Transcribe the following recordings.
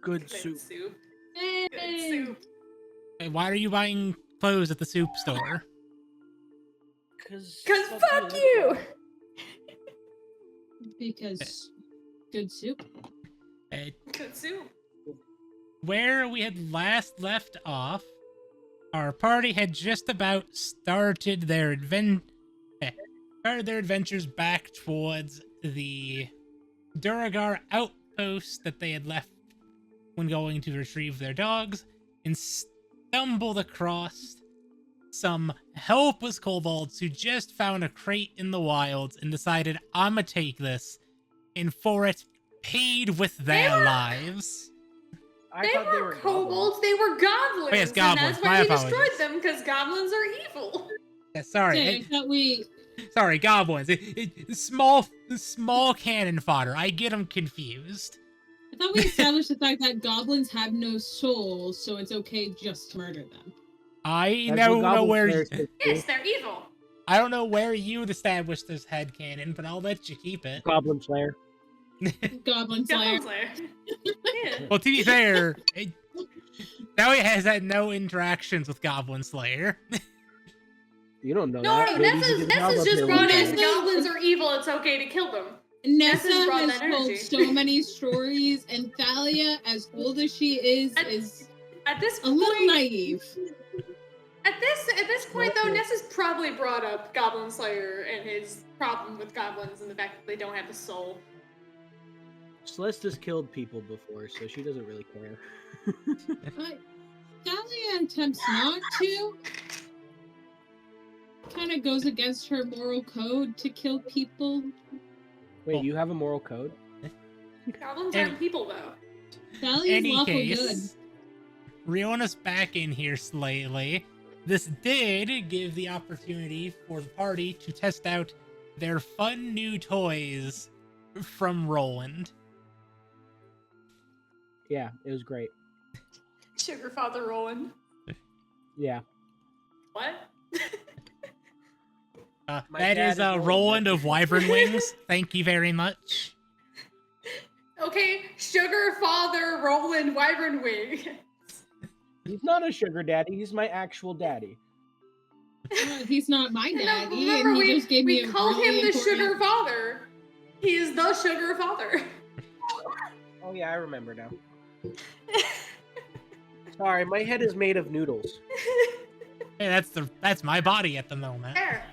Good soup. Good soup. Hey, why are you buying clothes at the soup store? Cause fuck you! Because good soup. Hey, Good soup. where we had last left off, our party had just about started their adventures back towards the Duragar outpost that they had left when going to retrieve their dogs, and stumbled across some helpless kobolds who just found a crate in the wilds and decided, I'ma take this, and for it, paid with their lives. I They thought they weren't were kobolds, they were goblins. Oh, yes, goblins. And that's why My we apologies. destroyed them, because goblins are evil. Yeah, sorry. Okay, I thought we. Sorry, goblins. Small cannon fodder. I get them confused. I thought we established the fact that goblins have no souls, so it's okay just to murder them. I That's don't what know goblin where. players do. Yes, they're evil. I don't know where you established this headcanon, but I'll let you keep it. Goblin Slayer. Goblin Slayer. Goblin Slayer. Yeah. Well, to be fair, now he has had no interactions with Goblin Slayer. You don't know No, that. Maybe he did Nessa's Goblin just Slayer brought one in Nessa- the goblins are evil, it's okay to kill them. Nessa Nessa's brought has that told energy. so many stories, and Thalia, as old as she is At this a point, little naive. At this point though, Nessa's probably brought up Goblin Slayer and his problem with goblins and the fact that they don't have a soul. Celesta's killed people before, so she doesn't really care. But Thalia attempts not to. Kind of goes against her moral code to kill people. Wait, you have a moral code? Goblins And- aren't people though. Thalia's Any lawful good. case, reeling us back in here slightly, this did give the opportunity for the party to test out their fun new toys from Roland. Yeah, it was great. Sugar Father Roland. Yeah. What? My That dad is is Roland. Roland of Wyvern Wings. Thank you very much. Okay, Sugar Father Roland Wyvern Wing. He's not a sugar daddy, he's my actual daddy. He's not my No, daddy, remember and he just gave me we a called really him the important- Sugar Father. He is the Sugar Father. Oh yeah, I remember now. Sorry, my head is made of noodles. Hey, that's my body at the moment. There.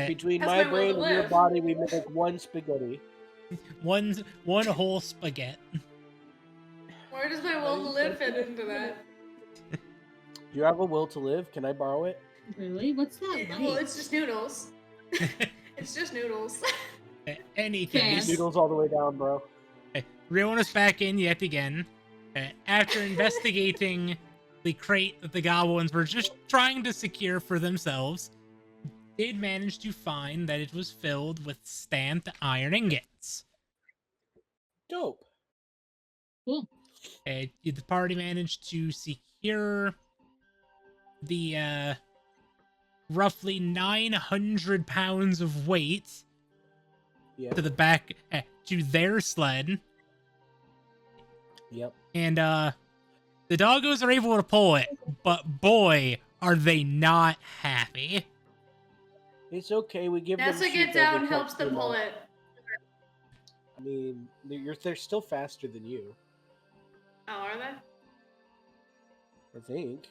Between That's my my will brain to and your live. body, we make one spaghetti. One whole spaghetti. Where does my will to live fit into that? Do you have a will to live? Can I borrow it? Really? What's that like? Well, it's just noodles. It's just noodles. Any Fair. case, Noodles all the way down, bro. reeling us back in yet again. After investigating the crate that the goblins were just trying to secure for themselves, did manage to find that it was filled with stamped iron ingots. Dope. Cool. The party managed to secure the roughly 900 pounds of weight Yep. to the back to their sled, Yep. and the doggos are able to pull it, but boy, are they not happy. It's okay. We give them. Nessa soup gets every out and couple helps them of pull months. it. I mean, they're still faster than you. Oh, are they? I think.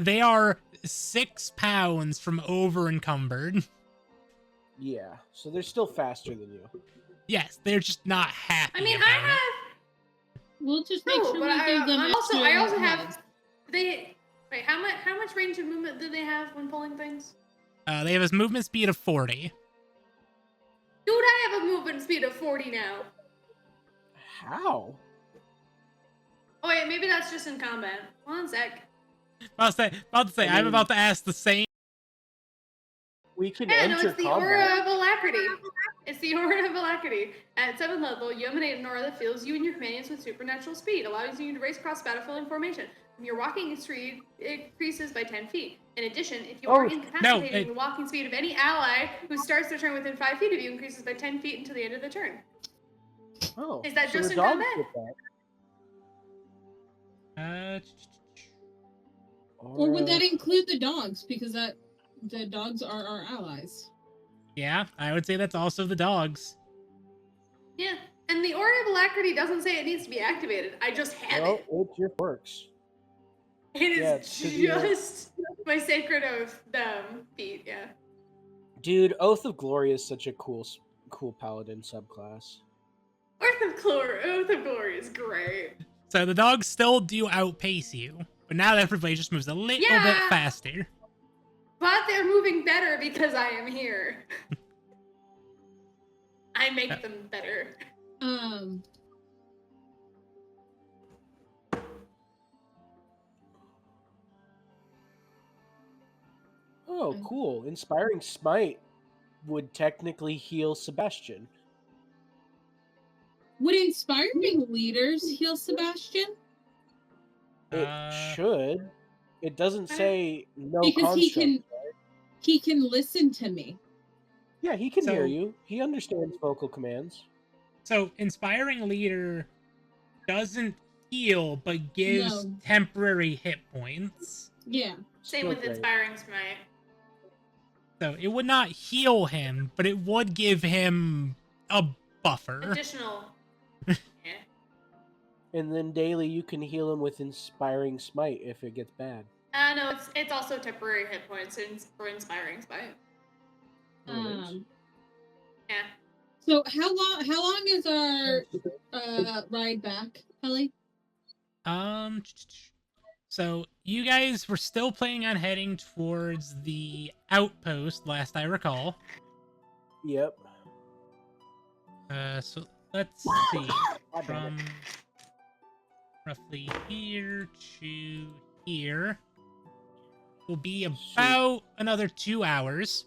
They are 6 pounds from over encumbered. Yeah. So they're still faster than you. Yes, they're just not happy. I mean, about I it. have. We'll just make No, sure but we give them I also extra have. heads. They wait. How much range of movement do they have when pulling things? They have a movement speed of 40. Dude, I have a movement speed of 40 now. How? Oh wait, maybe that's just in combat. One sec. About to say, I'm about to ask the same. We can Yeah, no, enter it's the combat. Aura of Alacrity. It's the Aura of Alacrity. At 7th level, you emanate an aura that fills you and your companions with supernatural speed, allowing you to race across battlefield in formation. Your walking speed increases by 10 feet. In addition, if you are incapacitated, the walking speed of any ally who starts their turn within 5 feet of you increases by 10 feet until the end of the turn. Oh, Is that so just the in dogs combat? get that. Or would that Aura- include the dogs? Because the dogs are our allies. Yeah, I would say that's also the dogs. Yeah. And the Aura of Alacrity doesn't say it needs to be activated. I just have No, it. it just works. It Yeah, is 'cause you know- just my Sacred Oath feat, yeah. Dude, Oath of Glory is such a cool paladin subclass. Oath of Glory is great. So the dogs still do outpace you, but now everybody just moves a little bit Yeah. faster. But they're moving better because I am here. I make them better. Oh, cool. Inspiring Smite would technically heal Sebastian. Would inspiring leaders heal Sebastian? It should. It doesn't say no Because construct. he can listen to me. Yeah, he can hear So- you. He understands vocal commands. So inspiring leader doesn't heal, but gives temporary hit points. Yeah. Same Still with great. Inspiring Smite. So it would not heal him, but it would give him a buffer. Additional. Yeah. And then daily you can heal him with Inspiring Smite if it gets bad. No, it's also temporary hit points for Inspiring Smite. Yeah. So how long is our ride back, Kelly? So you guys were still planning on heading towards the outpost, last I recall. Yep. So let's see. God damn From it. roughly here to here will be about another 2 hours.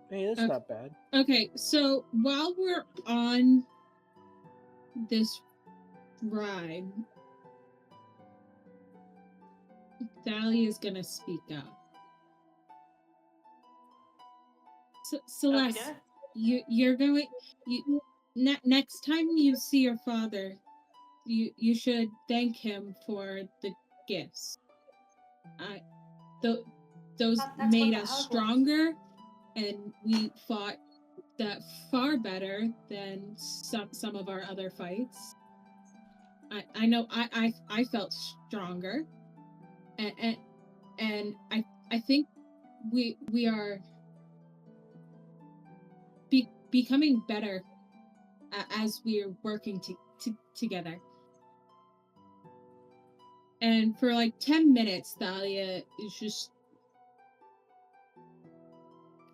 Hey, that's Okay. not bad. Okay, so while we're on this ride, Thalia is gonna speak up. Celeste, Okay. you're going. Next time you see your father, you should thank him for the gifts. Those That's what made the us hug was. stronger, and we fought that far better than some of our other fights. I know I felt stronger, and I think we are becoming better as we're working together. And for like 10 minutes, Thalia is just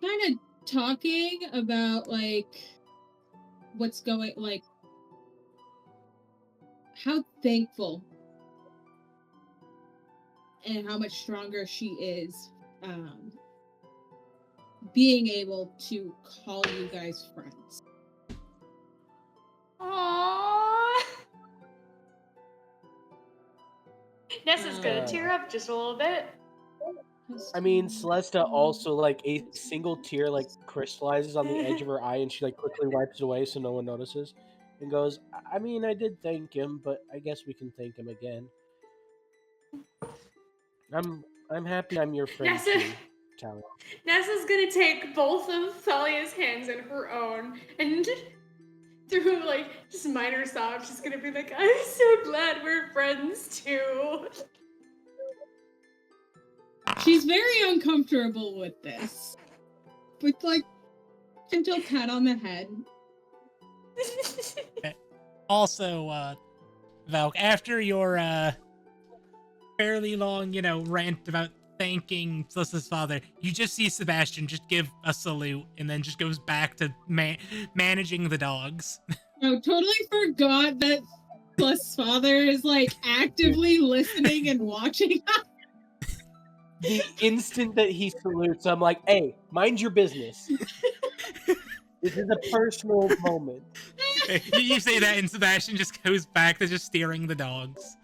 kind of talking about like what's going, like how thankful and how much stronger she is being able to call you guys friends. Aww. Nessa's gonna tear up just a little bit. I mean, Celesta also, like, a single tear, like, crystallizes on the edge of her eye, and she, like, quickly wipes it away so no one notices, and goes, I mean, I did thank him, but I guess we can thank him again. I'm happy I'm your friend, Nessa- too, Talia. Nessa's gonna take both of Thalia's hands in her own and through like just minor sobs, she's gonna be like, I'm so glad we're friends too. She's very uncomfortable with this. With like gentle pat on the head. Also, Valk, after your fairly long, rant about thanking Celesta's father, you just see Sebastian just give a salute and then just goes back to managing the dogs. I totally forgot that Celeste's father is like actively listening and watching. The instant that he salutes, I'm like, hey, mind your business. This is a personal moment. You say that and Sebastian just goes back to just steering the dogs.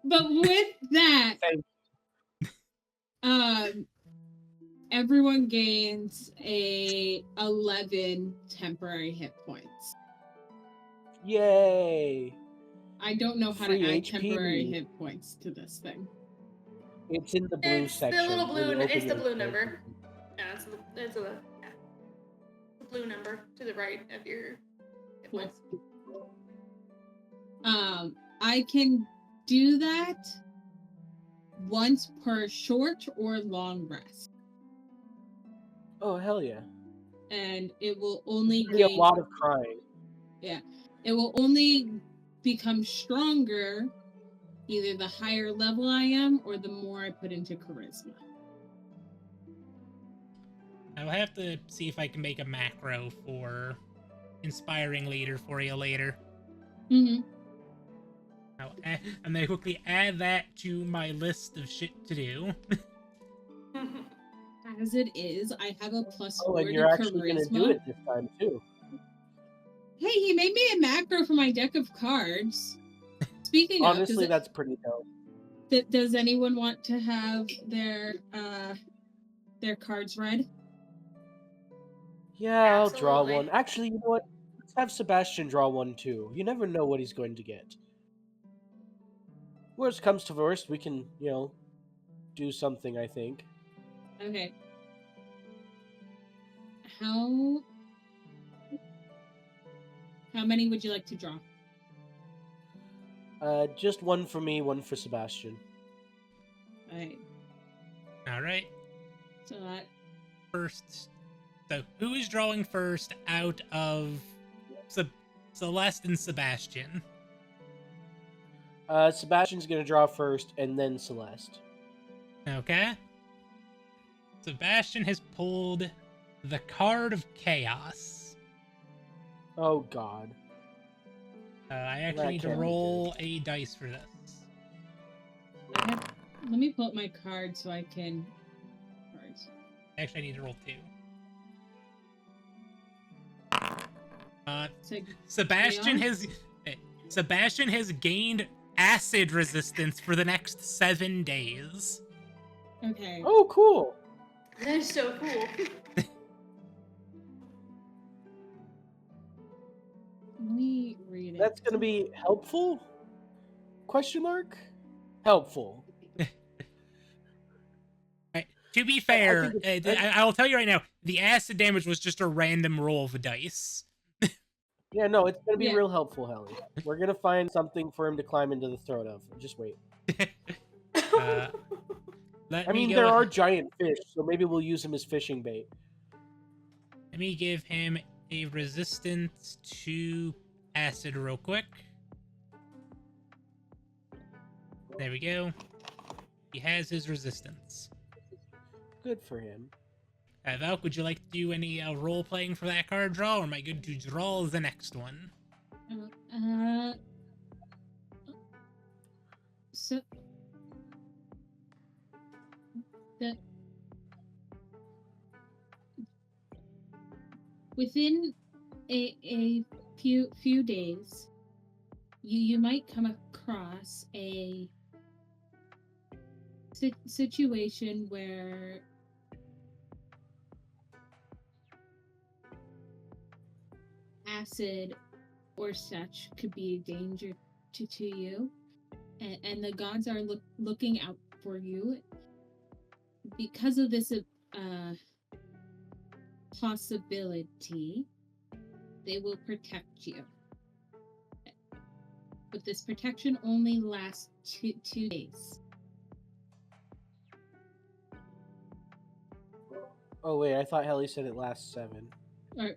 But with that, everyone gains a 11 temporary hit points. Yay! I don't know how Free to add HP. temporary hit points to this thing. It's in the blue It's section. the little when you blue. open It's the your blue character. number. Yeah, it's the blue number to the right of your hit points. I can do that once per short or long rest, Oh hell yeah! and it will only Be a gain. lot of crying. It will only become stronger either the higher level I am or the more I put into charisma. I'll have to see if I can make a macro for inspiring leader for you later. Mm-hmm. I'm gonna quickly add that to my list of shit to do. As it is, I have a +4 Oh, and to you're actually gonna do charisma. it this time too. Hey, he made me a macro for my deck of cards. Speaking Honestly, of, that's pretty dope. does anyone want to have their cards read? Yeah, I'll draw Absolutely. one. Actually, you know what? Let's have Sebastian draw one too. You never know what he's going to get. Worst comes to worst, we can, do something, I think. Okay. How many would you like to draw? Just one for me, one for Sebastian. Alright. Alright. So that First. So, who is drawing first out of Celeste and Sebastian? Sebastian's gonna draw first, and then Celeste. Okay. Sebastian has pulled the card of chaos. Oh god. I actually That need to can't be roll a dice for this. let me pull up my card so I can. Cards. Actually, I need to roll 2. So, Sebastian Yeah. Sebastian has gained acid resistance for the next 7 days. okay. Oh, cool. That is so cool. Let me read it. That's gonna be helpful? Question mark? Helpful. To be fair, think it's- I will tell you right now, the acid damage was just a random roll of dice. Yeah, no, it's gonna be Yeah. real helpful, Helly. We're gonna find something for him to climb into the throat of. Just wait. Let I me mean, go there are ahead- giant fish, so maybe we'll use him as fishing bait. Let me give him a resistance to acid real quick. There we go. He has his resistance. Good for him. Valk, would you like to do any role playing for that card draw, or am I good to draw the next one? So the within a few days, you might come across a situation where acid or such could be a danger to you, and the gods are looking out for you. Because of this possibility, they will protect you. But this protection only lasts two days. Oh wait, I thought Helly said it lasts 7. Or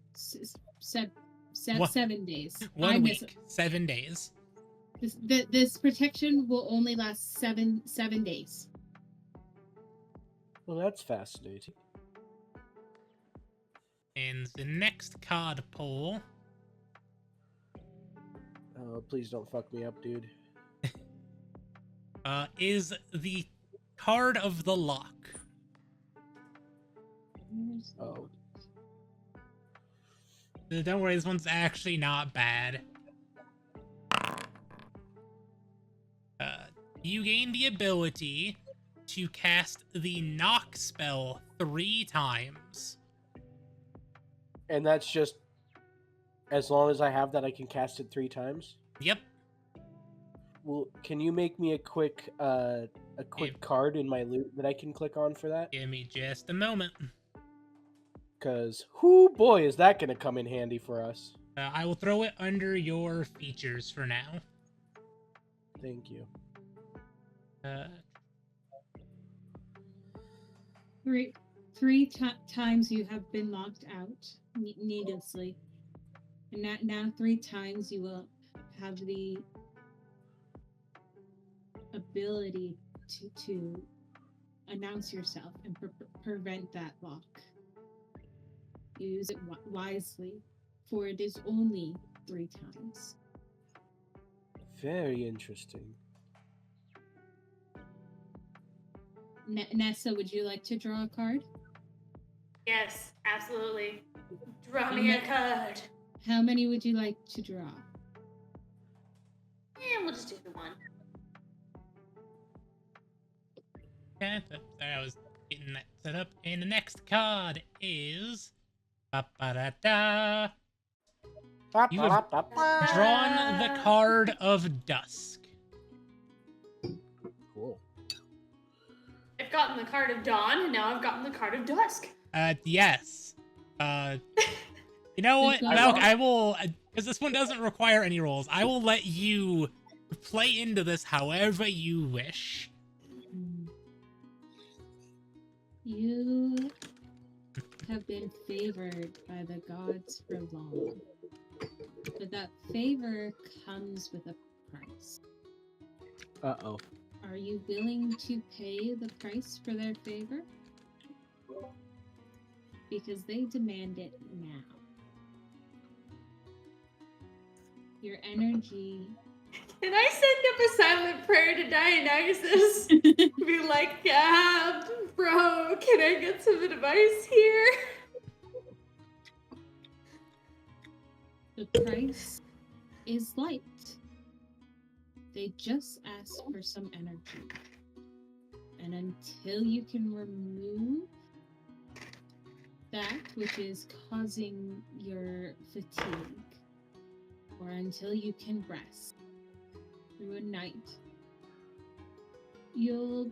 What? 7 days. 1 I miss week, 7 days. This protection will only last seven days. Well, that's fascinating. And the next card pull Oh, please don't fuck me up, dude. is the card of the lock. Oh. Don't worry, this one's actually not bad. You gain the ability to cast the knock spell 3 times. And that's just as long as I have that, I can cast it 3 times. Yep. Well, can you make me a quick card in my loot that I can click on for that? Give me just a moment. Because, whoo boy, is that going to come in handy for us. I will throw it under your features for now. Thank you. Three times you have been locked out needlessly, and now 3 times you will have the ability to announce yourself and prevent that lock. Use it wisely, for it is only 3 times. Very interesting. Nessa, would you like to draw a card? Yes, absolutely. Draw me a card. How many would you like to draw? We'll just do the one. Okay, I was getting that set up. And the next card is... Ba-ba-da-da. You have drawn the card of Dusk. Cool. I've gotten the card of Dawn, and now I've gotten the card of Dusk. Yes. You know what? Malk, I will, because this one doesn't require any rolls, I will let you play into this however you wish. You have been favored by the gods for long, but that favor comes with a price. Uh-oh. Are you willing to pay the price for their favor? Because they demand it now. Your energy... Can I send up a silent prayer to Dionysus? Be like, bro, can I get some advice here? The price is light. They just ask for some energy. And until you can remove that which is causing your fatigue, or until you can rest through a night, you'll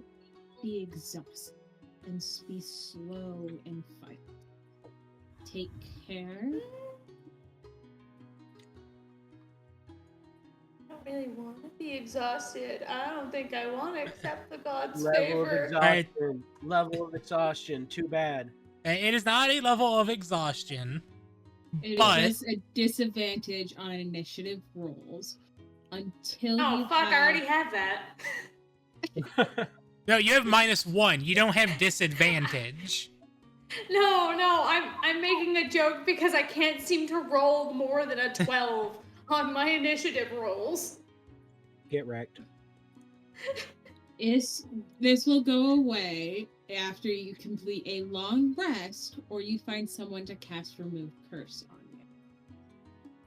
be exhausted and be slow in fight. Take care. I don't really want to be exhausted. I don't think I want to accept the god's Level of favor. exhaustion. Level of exhaustion. Too bad. It is not a level of exhaustion. It But- is just a disadvantage on initiative rolls until Oh, you fuck, have... I already have that. No, you have -1. You don't have disadvantage. No, I'm making a joke because I can't seem to roll more than a 12 on my initiative rolls. Get wrecked. This will go away after you complete a long rest, or you find someone to cast Remove Curse on you.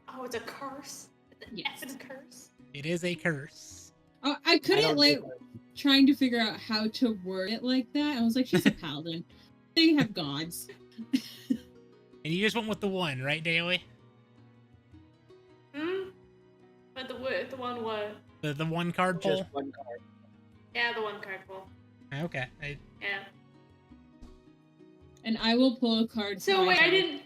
Oh, it's a curse? It's an Yes. effing curse? It is a curse. Oh, I couldn't don't like think trying to figure out how to word it like that. I was like, she's a paladin. They have gods. And you just went with the 1, right, Daily? But the one what? The 1 card pull? Just one card. Yeah, the one card pull. Okay. Yeah. And I will pull a card. So for wait, I myself. didn't.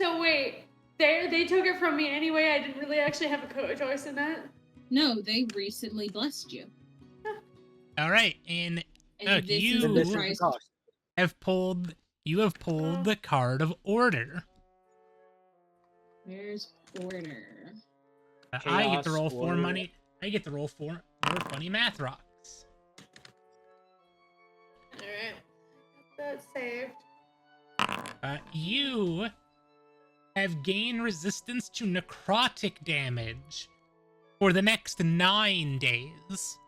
So wait, they took it from me anyway. I didn't really actually have a choice in that. No, they recently blessed you. Alright, and And Look, this you- is And the this is the price. cost. you have pulled the card of order. Where's order? I get to Chaos roll 4 order. money. I get to roll 4 more funny math rocks. Alright. That's saved. You have gained resistance to necrotic damage for the next 9 days.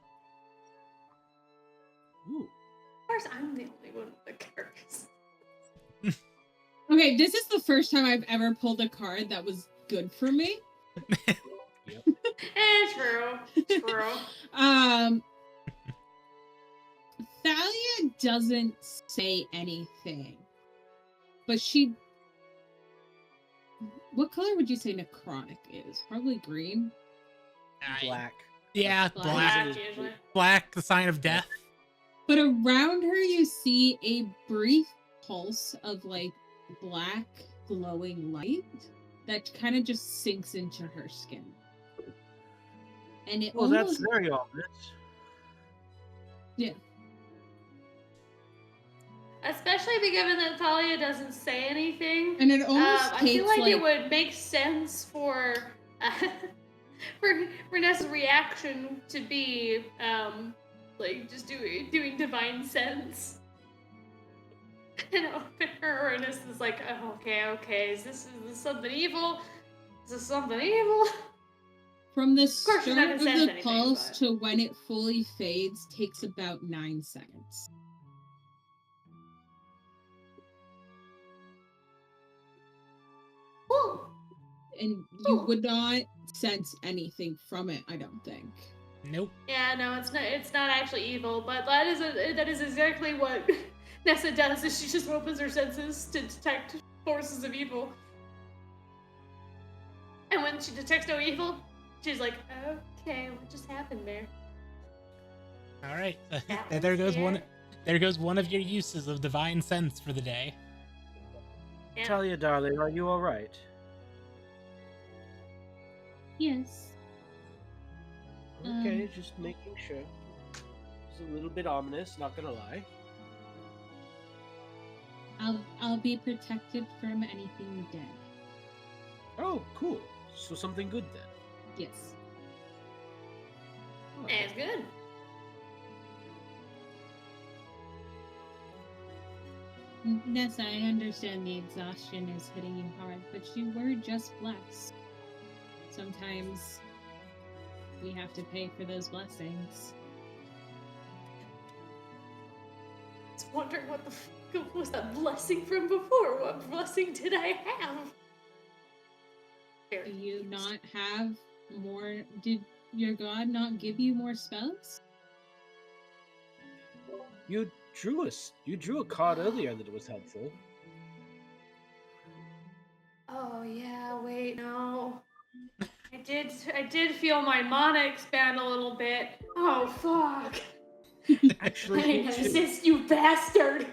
Ooh. Of course, I'm the only one with the curse. Okay, this is the first time I've ever pulled a card that was good for me. True. True. Thalia doesn't say anything, but she What color would you say necrotic is? Probably green. Black. Yeah, Black. black. Black, usually. Black, the sign of death. But around her, you see a brief pulse of like black glowing light that kind of just sinks into her skin. And it Well, almost, that's very ominous. yeah. Especially given that Thalia doesn't say anything. And it almost I takes feel like it like would make sense for for Nessa's reaction to be like just doing divine sense. And her Nessa is like, oh, okay, is this something evil? Is this something evil? from the course she's not start of gonna sense the anything, pulse but- to when it fully fades takes about 9 seconds. Well, And you Oh. would not sense anything from it, I don't think. Nope. yeah, no, it's not actually evil, but that is exactly what Nessa does. Is she just opens her senses to detect forces of evil, and when she detects no evil, she's like, okay, what just happened there? All right. That there was goes one. weird. There goes one of your uses of divine sense for the day. Yeah. Talia, darling, are you all right? Yes. Okay, just making sure. It's a little bit ominous, not gonna lie. I'll be protected from anything dead. Oh, cool. So something good then. Yes. Oh, It's good. Nessa, I understand the exhaustion is hitting you hard, but you were just blessed. Sometimes we have to pay for those blessings. I was wondering what the fuck was that blessing from before? What blessing did I have? Do Very you confused. not have more? Did your god not give you more spells? You drew a card earlier that was helpful. Oh yeah, wait, no. I did feel my mana expand a little bit. Oh fuck. Actually, I me too. insist, you bastard.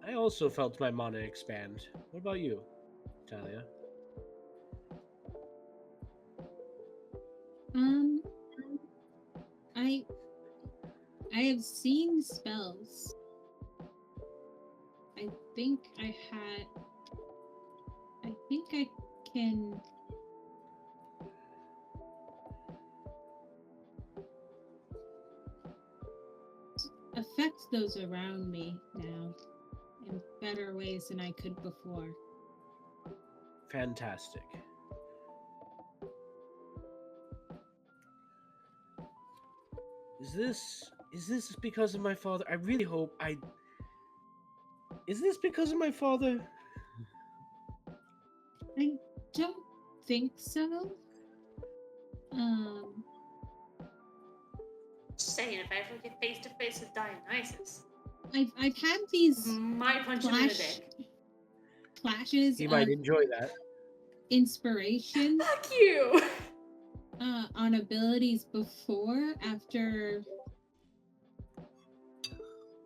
I also felt my mana expand. What about you, Talia? I have seen spells. I think I can affect those around me now in better ways than I could before. Fantastic. Is this because of my father? I really hope I. Is this because of my father? I don't think so. Just saying, if I ever get face to face with Dionysus, I've had these might punch him in the dick. flashes He of might enjoy that. inspiration Fuck you. on abilities before after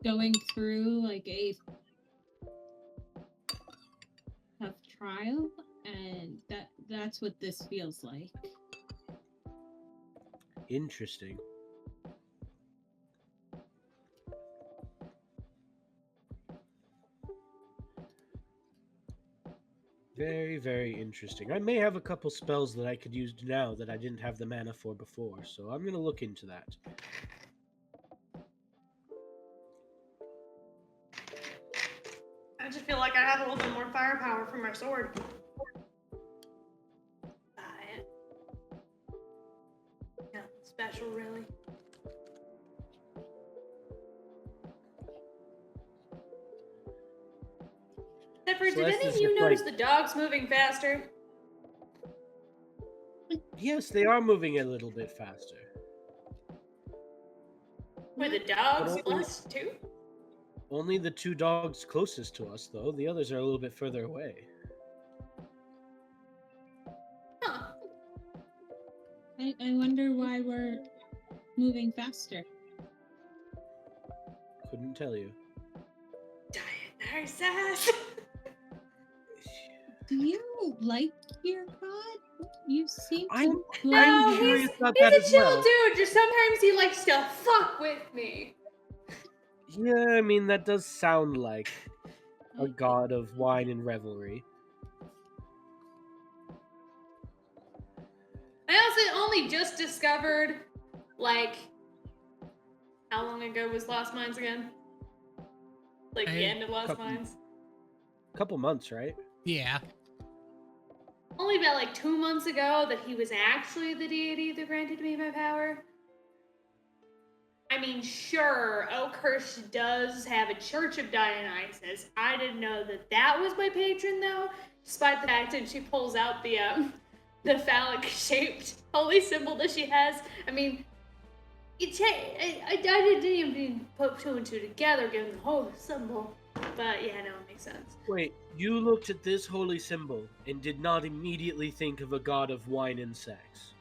going through like a tough trial, and that's what this feels like. Interesting. Very, very interesting. I may have a couple spells that I could use now that I didn't have the mana for before, so I'm gonna look into that. I just feel like I have a little bit more firepower from my sword. Yeah, special, really. Zephyr, did Celeste any is of you just notice like- the dogs moving faster? Yes, they are moving a little bit faster. Were the dogs only- blessed too? Only the 2 dogs closest to us, though. The others are a little bit further away. Huh. I wonder why we're moving faster. Couldn't tell you. Giant Narcissus. Do you like your god? You seem to I'm No, curious about he's that a as chill well. dude. Just sometimes he likes to fuck with me. Yeah, I mean, that does sound like a god of wine and revelry. I also only just discovered, like, how long ago was Lost Mines again? Like the end of Lost couple- Mines? Couple months, right? Yeah. Only about like 2 months ago that he was actually the deity that granted me my power. I mean, sure, Oakhurst does have a Church of Dionysus. I didn't know that that was my patron, though, despite the fact that she pulls out the phallic-shaped holy symbol that she has. I mean, I didn't even put 2 and 2 together given the holy symbol. But yeah, no, it makes sense. Wait, you looked at this holy symbol and did not immediately think of a god of wine and sex.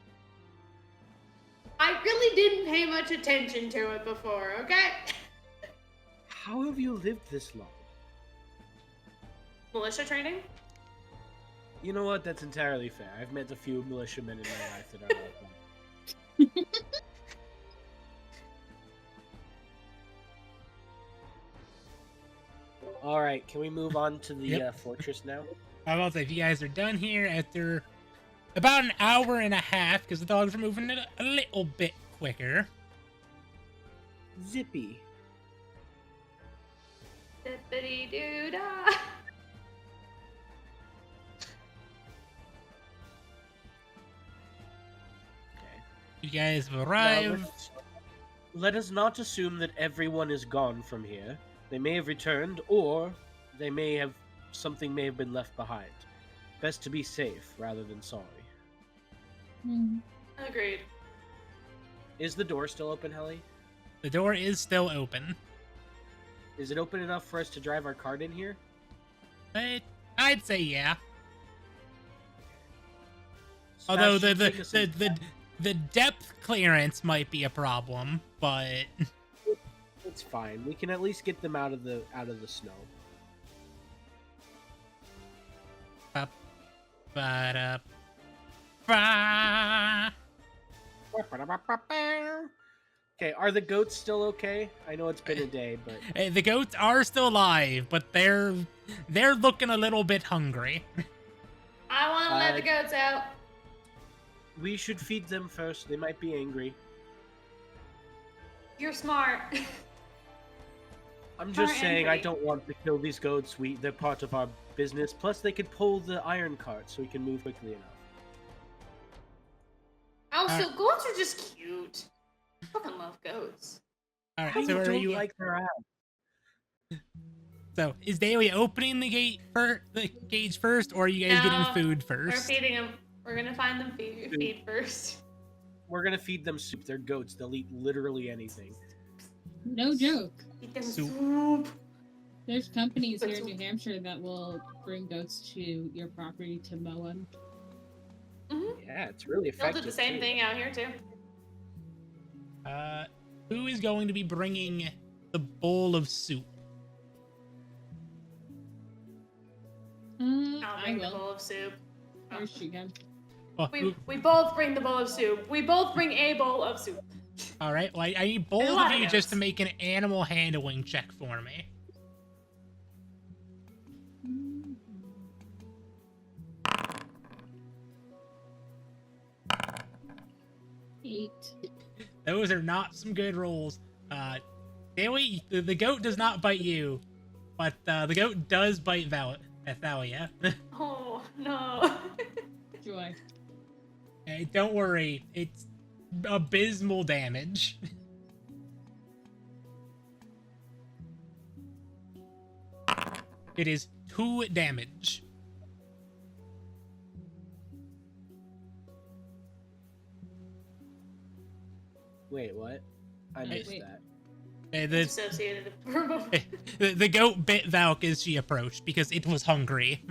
I really didn't pay much attention to it before, okay? How have you lived this long? Militia training? You know what? That's entirely fair. I've met a few militiamen in my life that are like that. All right, can we move on to the Yep. fortress now? I will say, if you guys are done here after about an hour and a half, because the dogs are moving a little bit quicker. Zippy. Dippity doo dah. Okay. You guys have Now, arrived. let us not assume that everyone is gone from here. They may have returned, or they may have something may have been left behind. Best to be safe rather than sorry. Hmm. Agreed. Is the door still open, Helly? The door is still open. Is it open enough for us to drive our cart in here? But I'd say yeah. Although Sebastian, take us in. the depth clearance might be a problem, but It's fine. We can at least get them out of the snow. but Okay, are the goats still okay? I know it's been a day, but the goats are still alive, but they're looking a little bit hungry. I want to let the goats out. we should feed them first. They might be angry. You're smart. I'm just Are saying I angry. don't want to kill these goats. They're part of our business. Plus, they could pull the iron cart so we can move quickly enough. Also, goats are just cute. I fucking love goats. All right, I so are don't you? like their ass. So is Daly opening the cage first, or are you guys No, getting food We're first? feeding them. We're gonna find them feed first. We're gonna feed them soup. They're goats. They'll eat literally anything. No joke. Feed them Soup. soup. There's companies here in New Hampshire that will bring goats to your property to mow them. Yeah, it's really They'll effective. do the same too. thing out here too. Who is going to be bringing the bowl of soup? I'll I bring the will. bowl of soup. First you go. Oh, We both bring the bowl of soup. We both bring a bowl of soup. all right. Well, I need both There's a of lot of you just to goats. make an animal handling check for me. Eight. Those are not some good rolls. Daly, the goat does not bite you, but the goat does bite Thalia. Oh no. Joy. Hey, don't worry, it's abysmal damage. It is 2 damage. Wait, what? I missed Wait. that. Associated with The goat bit Valk as she approached because it was hungry.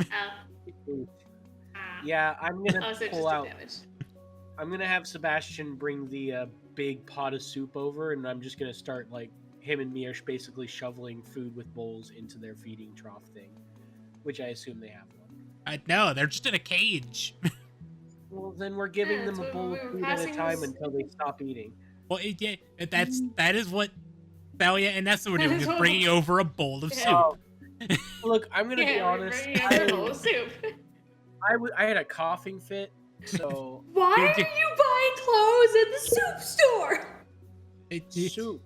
Yeah, I'm gonna Oh, so it pull just did out. damage. I'm gonna have Sebastian bring the big pot of soup over, and I'm just gonna start like him and me are basically shoveling food with bowls into their feeding trough thing, which I assume they have one. No, they're just in a cage. Well, then we're giving Yeah, them that's a what bowl we of were food at a passing time this- until they stop eating. Well, that is what Thalia and Nessa were doing, is That's bringing over a bowl of Yeah. soup. Oh, look, I'm gonna be Yeah, we're honest. bringing over a bowl of soup. I had a coughing fit, so Why are Did you buying clothes in the soup store? soup.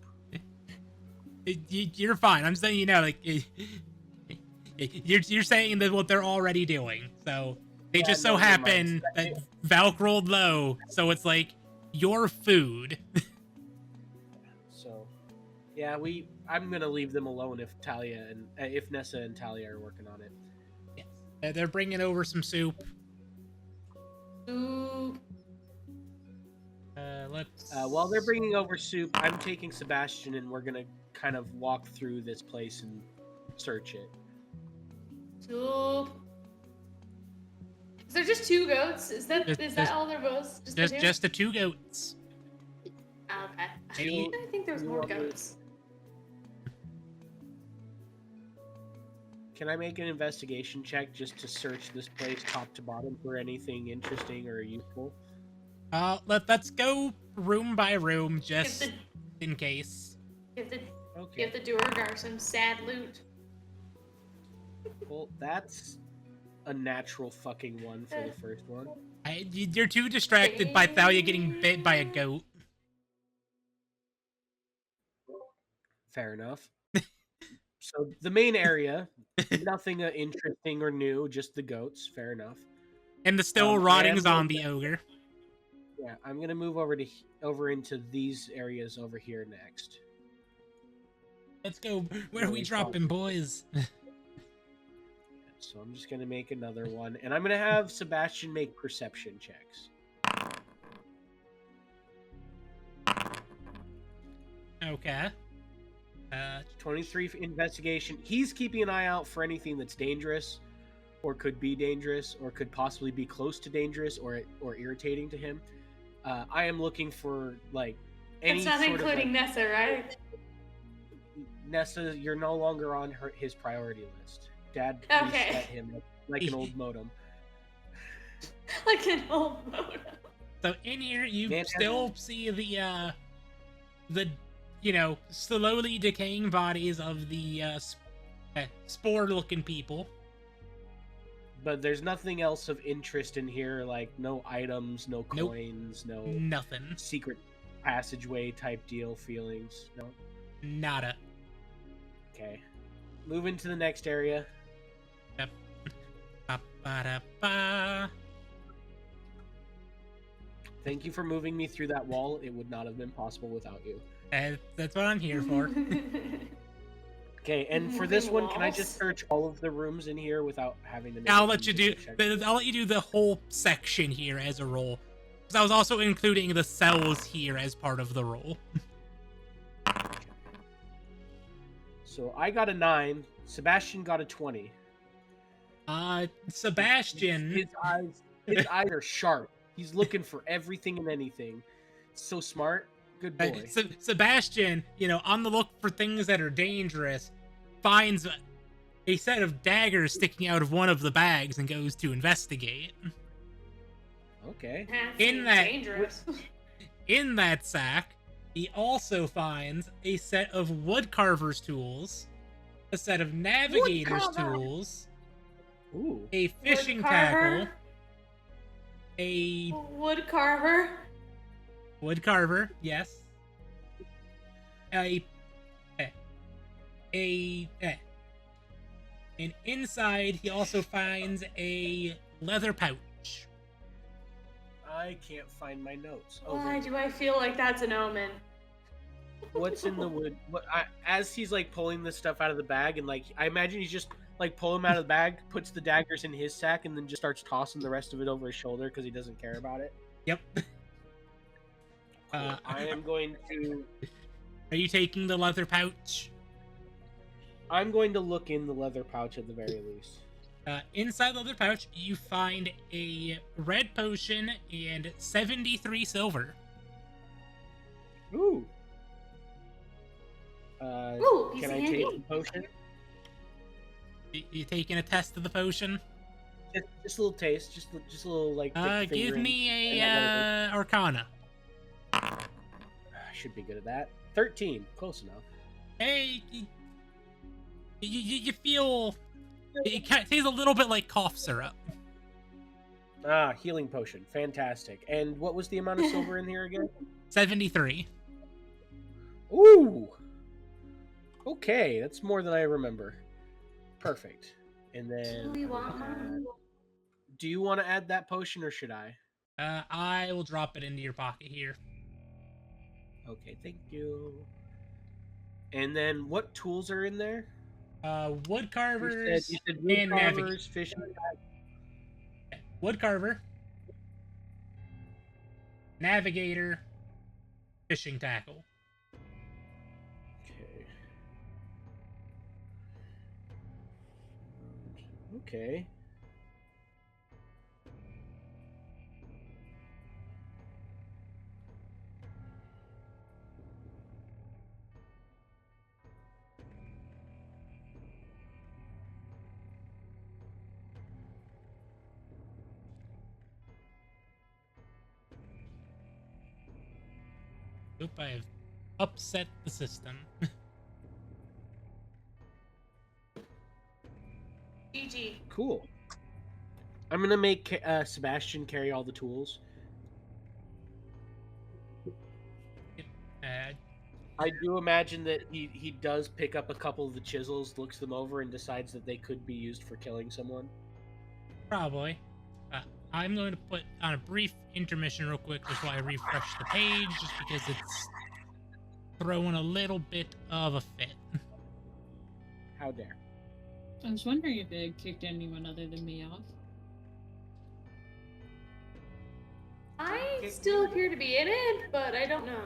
You're fine. I'm saying, like, you're saying that what they're already doing. So they Yeah, just no, so never happen mind. that Valk rolled low, so it's like your food. So, yeah, I'm gonna leave them alone if Talia and if Nessa and Talia are working on it. They're bringing over some soup. Soup. Let's. While they're bringing over soup, I'm taking Sebastian and we're gonna kind of walk through this place and search it. Soup. Is there just 2 goats? Is that Just- all there was? Just, just the 2? just the 2 goats. Oh, okay. Maybe- I think there's more goats. Can I make an investigation check just to search this place top to bottom for anything interesting or useful? Let's go room by room, Give just the in case. Okay. give the Duergar some sad loot. Well, that's a natural fucking one for the first one. You're too distracted by Thalia getting bit by a goat. Fair enough. So the main area, nothing interesting or new, just the goats. Fair enough. And the still I rotting am zombie ogre. Yeah, I'm gonna move over into these areas over here next. Let's go. Where are we Really dropping, boys? So I'm just gonna make another one, and I'm gonna have Sebastian make perception checks. Okay. 23 for investigation. He's keeping an eye out for anything that's dangerous, or could be dangerous, or could possibly be close to dangerous, or irritating to him. I am looking for like any That's not sort including of Nessa, right? like, Nessa, you're no longer on his priority list. Dad Okay. reset him like an old modem. Like an old modem. So in here, you Man, still see the slowly decaying bodies of the spore-looking people. But there's nothing else of interest in here, like no items, no Nope. coins, no Nothing. secret passageway type deal feelings. No. Nada. Okay. Moving to the next area. Ba-ba-da-ba. Thank you for moving me through that wall. It would not have been possible without you. That's what I'm here for. Okay, and for Moving this one, can I walls? just search all of the rooms in here without having to make I'll a let you do. check? I'll let you do the whole section here as a roll, because I was also including the cells here as part of the roll. So I got a 9. Sebastian got a 20. Sebastian. His eyes are sharp. He's looking for everything and anything. So smart. Good boy. Sebastian, on the look for things that are dangerous, finds a set of daggers sticking out of one of the bags and goes to investigate. Okay. In that- dangerous. In that sack, he also finds a set of woodcarver's tools, a set of navigator's Woodcarver! tools, Ooh. a fishing Woodcarver? tackle, a Wood carver. woodcarver, yes, and inside he also finds a leather pouch. I can't find my notes. Oh, Why there- do I feel like that's an omen? What's in the wood? As he's like pulling this stuff out of the bag, and like I imagine he's just like pull them out of the bag, puts the daggers in his sack, and then just starts tossing the rest of it over his shoulder because he doesn't care about it. Yep. Cool. I am going to Are you taking the leather pouch? I'm going to look in the leather pouch at the very least. Inside the leather pouch, you find a red potion and 73 silver. Ooh. Ooh, piece Can of I candy. take the potion? You taking a test of the potion? Just a little taste, just a little like. Give fingering. me And a Arcana. I should be good at that. 13, close enough. Hey, you feel it tastes a little bit like cough syrup. Ah, healing potion, fantastic. And what was the amount of silver in here again? 73. Ooh. Okay, that's more than I remember. Perfect. And then, Do we want one? do you want to add that potion or should I? I will drop it into your pocket here. Okay, thank you. And then, what tools are in there? Wood carvers You said wood and carvers, fishing. wood carver, navigator, fishing tackle. Okay. Okay. Oop, I have upset the system. GG. Cool. I'm gonna make Sebastian carry all the tools. I do imagine that he does pick up a couple of the chisels, looks them over, and decides that they could be used for killing someone. Probably. I'm going to put on a brief intermission real quick just while I refresh the page, just because it's throwing a little bit of a fit. How dare. I was wondering if it kicked anyone other than me off. I still appear to be in it, but I don't know.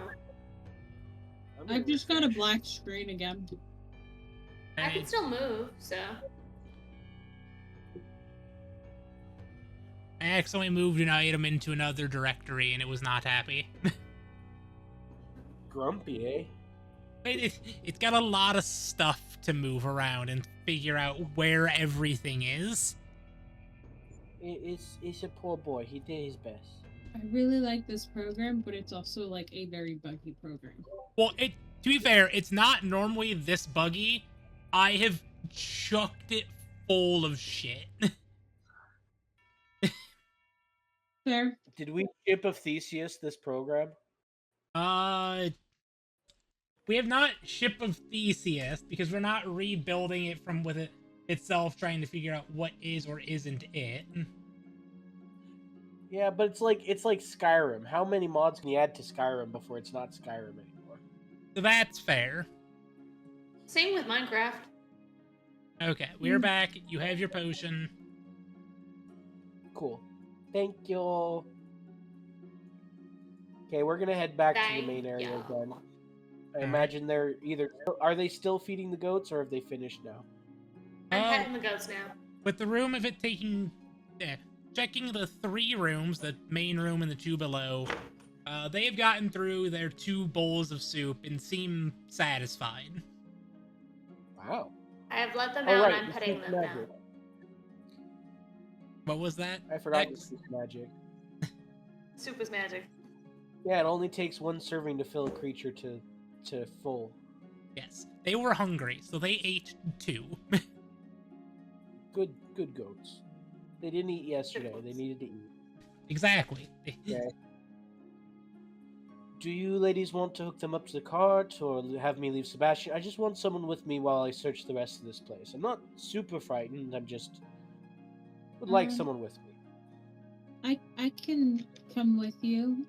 I've just got a black screen again. I can still move, so. I accidentally moved an item into another directory and it was not happy. Grumpy, eh? It's got a lot of stuff to move around and figure out where everything is. It's a poor boy. He did his best. I really like this program, but it's also like a very buggy program. Well, to be fair, it's not normally this buggy. I have chucked it full of shit. Fair. Did we ship of Theseus this program? We have not Ship of Theseus because we're not rebuilding it from with it itself, trying to figure out what is or isn't it. Yeah, but it's like Skyrim. How many mods can you add to Skyrim before it's not Skyrim anymore? So that's fair. Same with Minecraft. Okay, we're back. You have your potion. Cool. Thank you. Okay, we're gonna head back to the Thank main area you. again. I imagine they're are they still feeding the goats or have they finished now? I'm Oh. petting the goats now. With the room of it taking... checking the 3 rooms, the main room and the 2 below, they have gotten through their 2 bowls of soup and seem satisfied. Wow. I have let them Oh, out right, and I'm the petting soup them now. magic. What was that? I forgot Dex? this is magic. Soup is magic. Yeah, it only takes 1 serving to fill a creature to full. Yes. They were hungry, so they ate 2. Good goats. They didn't eat yesterday. They needed to eat. Exactly. Okay. Do you ladies want to hook them up to the cart or have me leave Sebastian? I just want someone with me while I search the rest of this place. I'm not super frightened. I'm just would like someone with me. I can come with you.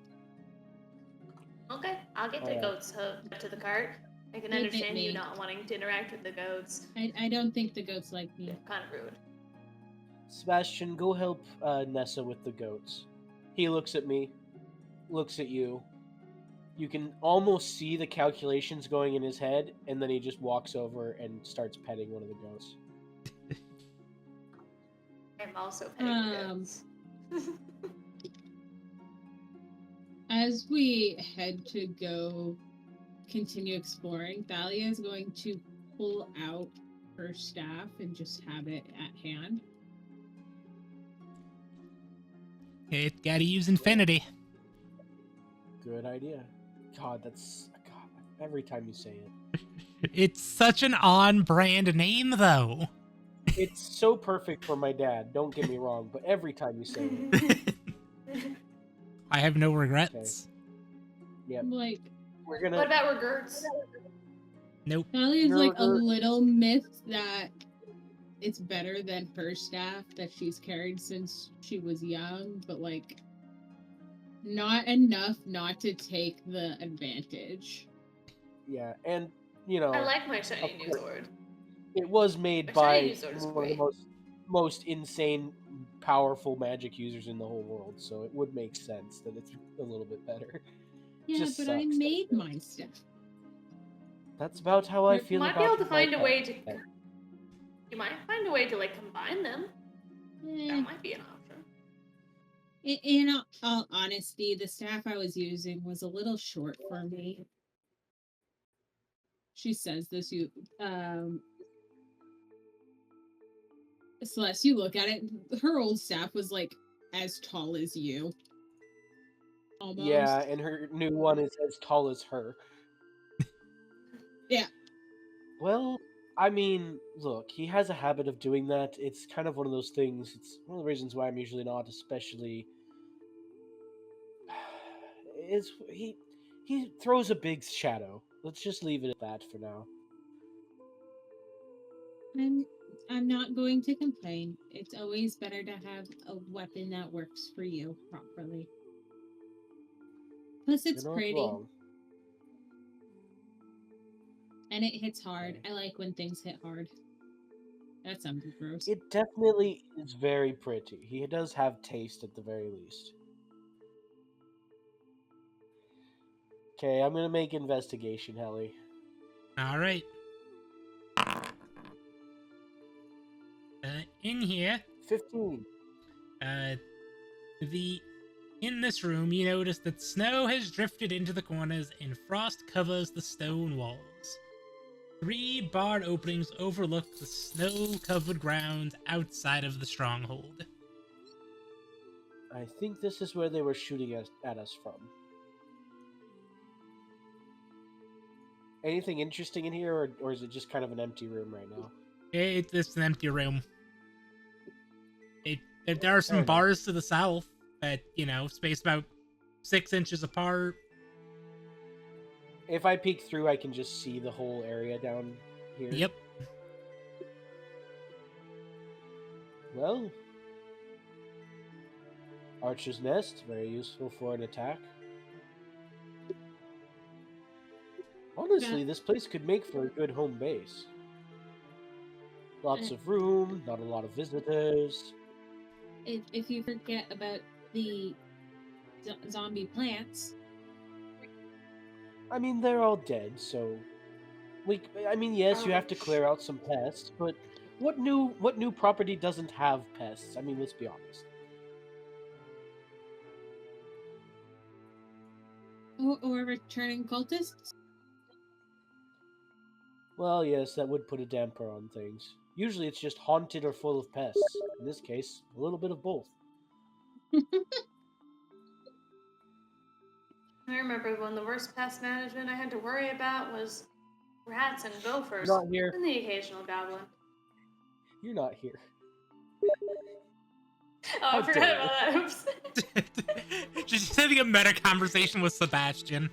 Okay, I'll get the Alright. goats hooked to the cart. I can They bit understand you me. not wanting to interact with the goats. I don't think the goats like me. They're kind of rude. Sebastian, go help Nessa with the goats. He looks at me, looks at you, You can almost see the calculations going in his head, and then he just walks over and starts petting one of the ghosts. I'm also petting ghosts. As we head to go continue exploring, Thalia is going to pull out her staff and just have it at hand. It gotta use infinity. Good idea. God, every time you say it. It's such an on-brand name, though. It's so perfect for my dad, don't get me wrong, but every time you say it. I have no regrets. Yep. Like, We're gonna. What about regrets? Nope. Thalia is like a Nervous. little myth that it's better than her staff that she's carried since she was young, but like not enough not to take the advantage. Yeah, and you know, I like my shiny new course. sword. it was made My by shiny sword is one of the great. most insane, powerful magic users in the whole world. So it would make sense that it's a little bit better. Yeah, Just but I sucks that made it- my stuff. That's about how I You feel You might about be able to my find a pet. way to. You might find a way to like combine them. Eh, That might be an option. in all honesty, the staff I was using was a little short for me. She says this, Celeste, you look at it, her old staff was like as tall as you. Almost. Yeah, and her new one is as tall as her. Yeah. Well, I mean, look, he has a habit of doing that. It's kind of one of those things. It's one of the reasons why I'm usually not especially. Is he throws a big shadow. Let's just leave it at that for now. I'm not going to complain. It's always better to have a weapon that works for you properly. Plus, it's You're not pretty wrong. and it hits hard. Okay. I like when things hit hard. That sounded gross. It definitely is very pretty. He does have taste at the very least. Okay, I'm gonna make investigation, Helly. All right. In here, 15. in this room, you notice that snow has drifted into the corners and frost covers the stone walls. 3 barred openings overlook the snow-covered grounds outside of the stronghold. I think this is where they were shooting at us from. Anything interesting in here, or is it just kind of an empty room right now? It's an empty room. There are some Fair enough. bars to the south that, spaced about 6 inches apart. If I peek through, I can just see the whole area down here. Yep. Well, Archer's Nest, very useful for an attack. Honestly, Yeah. this place could make for a good home base. Lots of room, not a lot of visitors. If you forget about the zombie plants, I mean, they're all dead, so yes, you have to clear out some pests, but what new property doesn't have pests? I mean, let's be honest. or returning cultists. Well, yes, that would put a damper on things. Usually it's just haunted or full of pests. In this case, a little bit of both. I remember when the worst pest management I had to worry about was rats and gophers, Not here. and the occasional goblin. You're not here. Oh, I How forgot dare about that. Oops. Just having a meta conversation with Sebastian.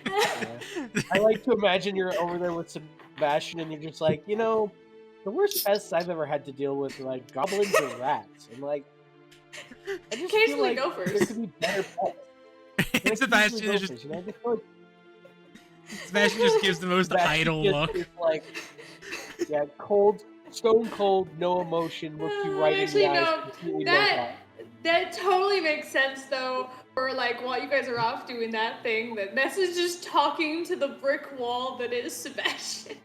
I like to imagine you're over there with Sebastian and you're just like, the worst pests I've ever had to deal with are like goblins and rats. And like, I just feel Occasionally like gophers. there could be better pets. Like, Sebastian usually is just gophers, I just feel like Sebastian just gives the most Sebastian idle just look. is like, yeah, cold, stone cold, no emotion, look you right in Actually, the eyes. no. completely no That thought. That totally makes sense, though. For like while you guys are off doing that thing, that Ness is just talking to the brick wall that is Sebastian.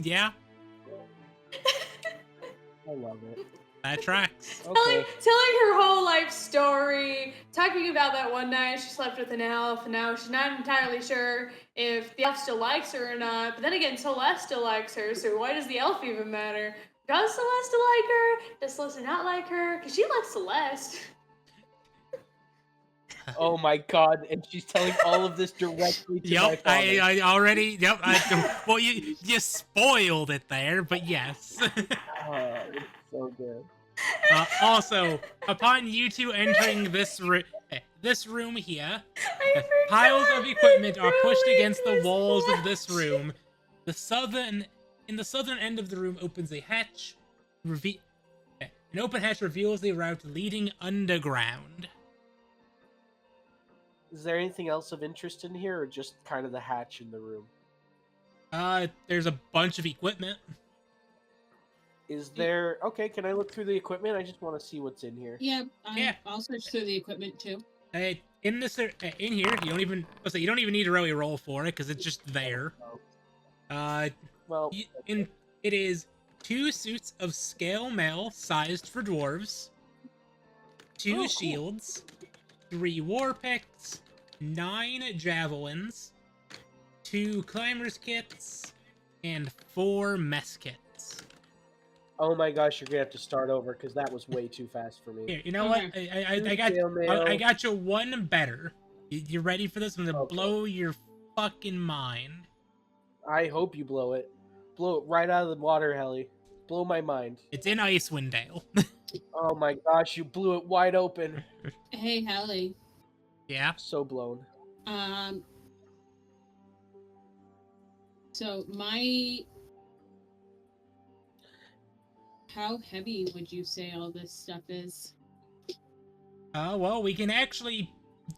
Yeah, I love it. that tracks. Okay. Telling her whole life story, talking about that one night she slept with an elf, and now she's not entirely sure if the elf still likes her or not. But then again, Celeste still likes her, so why does the elf even matter? Does Celeste like her? Does Celeste not like her? Because she likes Celeste. Oh my god! And she's telling all of this directly to my Yep, father. I already. Yep. Well, you spoiled it there, but yes. Oh, it's so good. Also, upon you two entering this room here, I piles forgot. of equipment are pushed Really against the walls of this Sebastian. room. In the southern end of the room opens a hatch. An open hatch reveals the route leading underground. Is there anything else of interest in here, or just kind of the hatch in the room? There's a bunch of equipment. Is there? Okay, can I look through the equipment? I just want to see what's in here. Yeah, Yeah. I'll search through the equipment too. In here, you don't even need to really roll for it because it's just there. Well, It is 2 suits of scale mail sized for dwarves, 2 cool. shields, 3 war picks, 9 javelins, 2 climbers kits, and 4 mess kits. oh my gosh, you're gonna have to start over because that was way too fast for me. Here, you know what? I got you one better. You ready for this? I'm gonna Okay. blow your fucking mind. I hope you blow it. Blow it right out of the water, Helly. Blow my mind. It's in Icewind Dale. Oh my gosh, you blew it wide open. Hey, Hallie. Yeah. So blown. So how heavy would you say all this stuff is? Well, we can actually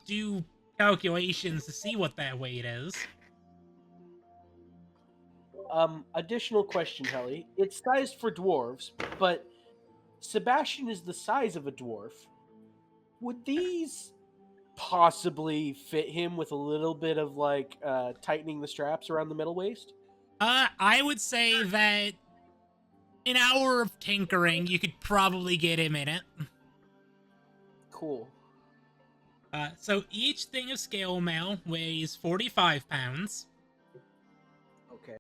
do calculations to see what that weight is. Additional question, Helly. It's sized for dwarves, but Sebastian is the size of a dwarf. Would these possibly fit him with a little bit of like tightening the straps around the middle waist? I would say that an hour of tinkering, you could probably get him in it. Cool. So each thing of scale mail weighs 45 pounds. Okay.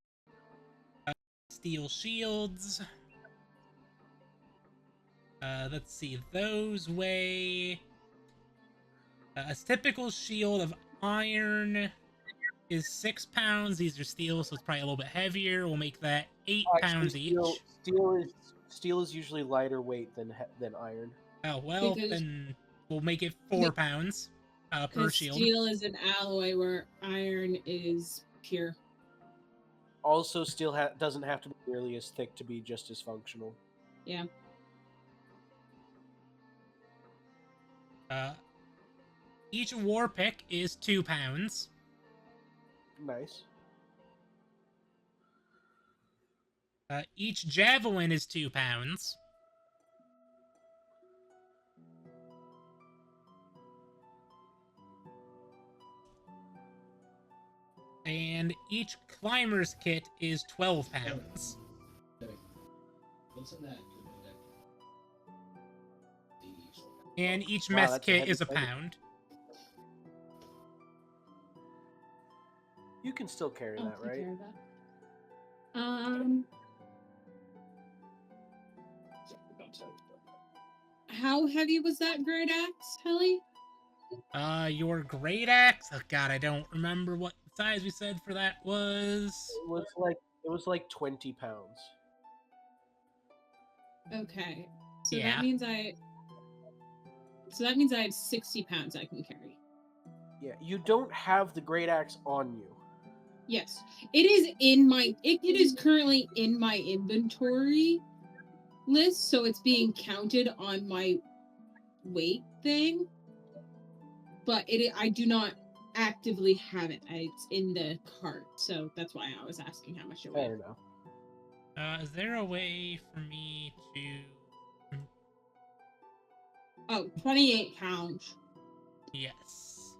Steel shields. Let's see, those weigh... a typical shield of iron is 6 pounds. These are steel, so it's probably a little bit heavier. We'll make that 8 pounds each. Steel is usually lighter weight than iron. Oh, well, then we'll make it 4 pounds per shield. Steel is an alloy where iron is pure. Also, steel doesn't have to be nearly as thick to be just as functional. Yeah. Each war pick is 2 pounds. Nice. Each javelin is 2 pounds. And each climber's kit is 12 pounds. And each mess kit is a pound. You can still carry I'll that, take right? care of that. How heavy was that great axe, Helly? Your great axe? Oh god, I don't remember what size we said for that was. It was like 20 pounds. Okay. So Yeah. that means I have 60 pounds I can carry. Yeah, you don't have the great axe on you. Yes. It is currently in my inventory list, so it's being counted on my weight thing. But I do not actively have it. It's in the cart, so that's why I was asking how much it Fair weighed. enough. Is there a way for me to... Oh, 28 pounds. Yes.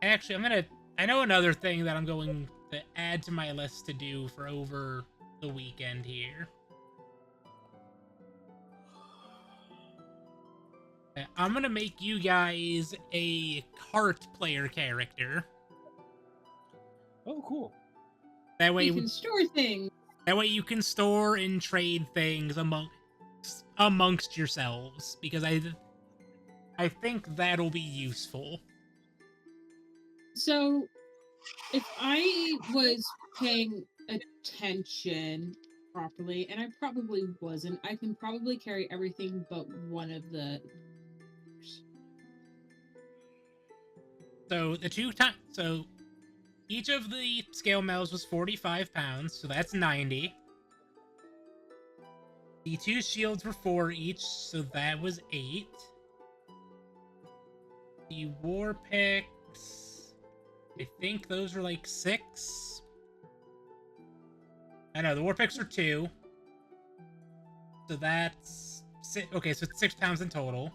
Actually, I know another thing that I'm going to add to my list to do for over the weekend here. I'm gonna make you guys a cart player character. Oh, cool. That way, We can store things. that way you can store and trade things amongst yourselves, because I think that'll be useful. So, if I was paying attention properly, and I probably wasn't, I can probably carry everything but one of the. So so each of the scale medals was 45 pounds, so that's 90. The 2 shields were 4 each, so that was 8. The war picks, I think those were like 6. I know, the war picks are 2. So that's okay, so it's 6 pounds in total.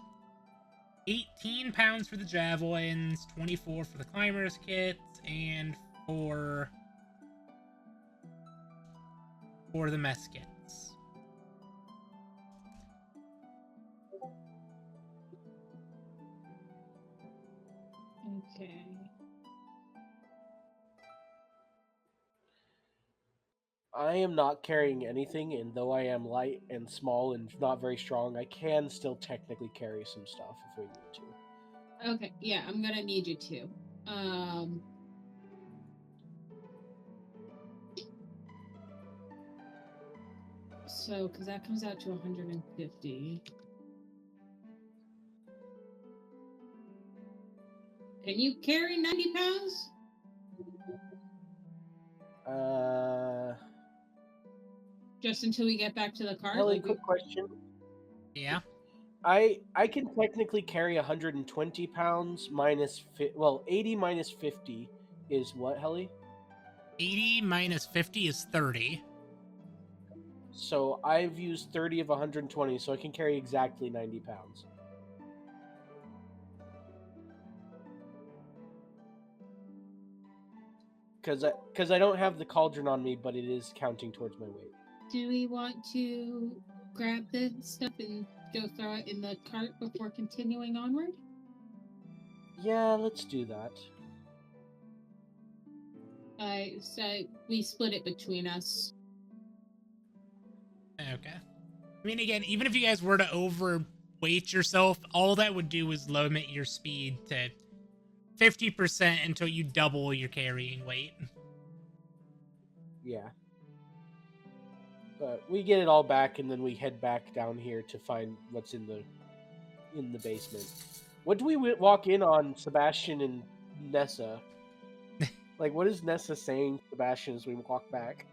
18 pounds for the javelins, 24 for the climbers kits, and for the mess kits. Okay. I am not carrying anything, and though I am light and small and not very strong, I can still technically carry some stuff if we need to. Okay, yeah, I'm gonna need you to. So, because that comes out to 150. Can you carry 90 pounds? Just until we get back to the car? Ellie, Like quick question. Yeah. I can technically carry 120 pounds minus 80 minus 50 is what, Helly? 80 minus 50 is 30. So I've used 30 of 120, so I can carry exactly 90 pounds. Because I don't have the cauldron on me, but it is counting towards my weight. Do we want to grab the stuff and go throw it in the cart before continuing onward? Yeah, let's do that. So we split it between us. Okay. I mean, again, even if you guys were to overweight yourself, all that would do is limit your speed to 50% until you double your carrying weight. Yeah. But we get it all back, and then we head back down here to find what's in the basement. What do we walk in on, Sebastian and Nessa? Like, what is Nessa saying, Sebastian, as we walk back?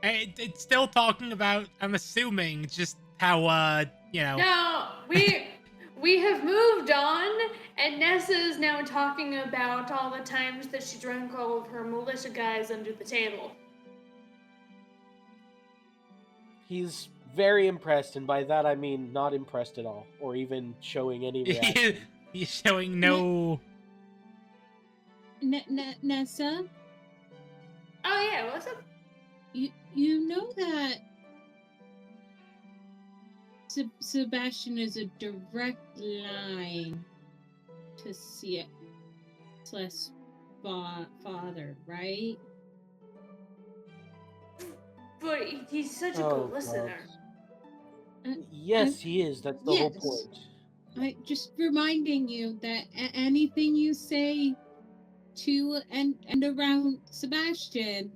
It's still talking about, I'm assuming, just how, No, we have moved on, and Nessa is now talking about all the times that she drank all of her militia guys under the table. He's very impressed, and by that I mean not impressed at all, or even showing any reaction. He's showing no... Nessa? Oh yeah, what's up? You know that Sebastian is a direct line to Celeste's father, right? But he's such a good listener. Yes, he is. That's the whole point. I just reminding you that anything you say to and around Sebastian,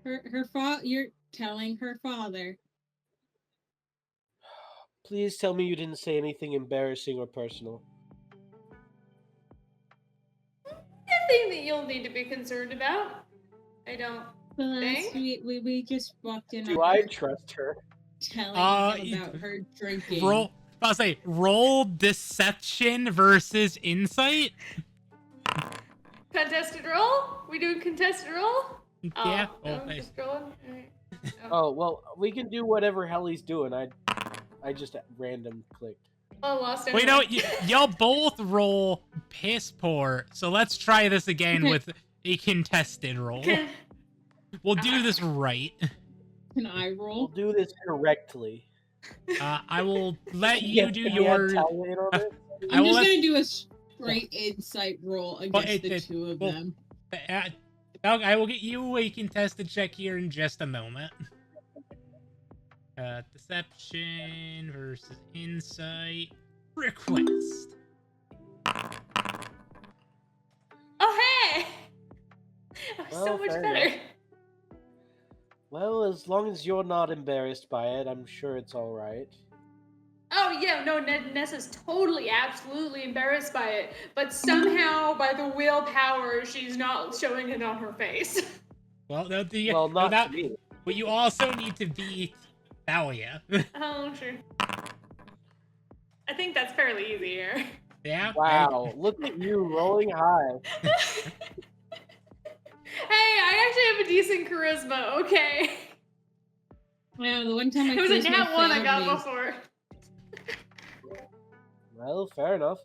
you're telling her father. Please tell me you didn't say anything embarrassing or personal. Nothing that you'll need to be concerned about. I don't think. We just walked in. Do I trust her? Telling him about her drinking. Roll deception versus insight. Contested roll? We doing contested roll? Yeah. I'm just rolling. All right. Oh well, we can do whatever Helly's doing. I just random clicked. Oh, lost Well, you know, anyway. y'all both roll piss poor, so let's try this again Okay. with a contested roll. We'll do this right. Can I We'll roll? do this correctly. I will let you Yes, do can we add your. Talia in on this? I I'm will just let. gonna do a straight insight roll against the two of well, them. I will get you a contested check here in just a moment. Deception versus insight. Request. Oh, hey! Oh, so Well, much fair better. enough. Well, as long as you're not embarrassed by it, I'm sure it's all right. Oh, yeah, no, Nessa's totally, absolutely embarrassed by it, but somehow, by the willpower, she's not showing it on her face. Well, no, Well, not to me. but you also need to beat Thalia. Oh, sure. I think that's fairly easy here. Yeah. Wow, look at you rolling high. Hey, I actually have a decent charisma, okay? Yeah, the one time I It was a charisma nat 1 I failed got me. before. Well, fair enough.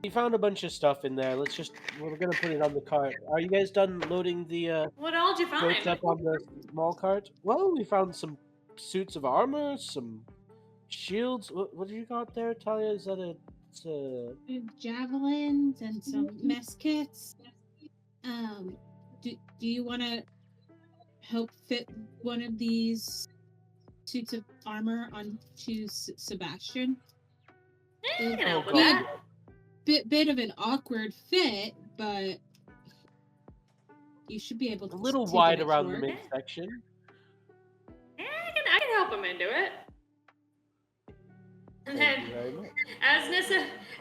We found a bunch of stuff in there. We're gonna put it on the cart. Are you guys done loading the What all did you goats find? up on the small cart? Well, we found some suits of armor, some shields. What do you got there, Talia? Is that it's a Javelins and some mess kits. Do you want to help fit one of these suits of armor onto Sebastian? I can help with God. that. Bit of an awkward fit, but you should be able to. a little take wide it around the forward. midsection. I can help him into it. And Thank then, you very much.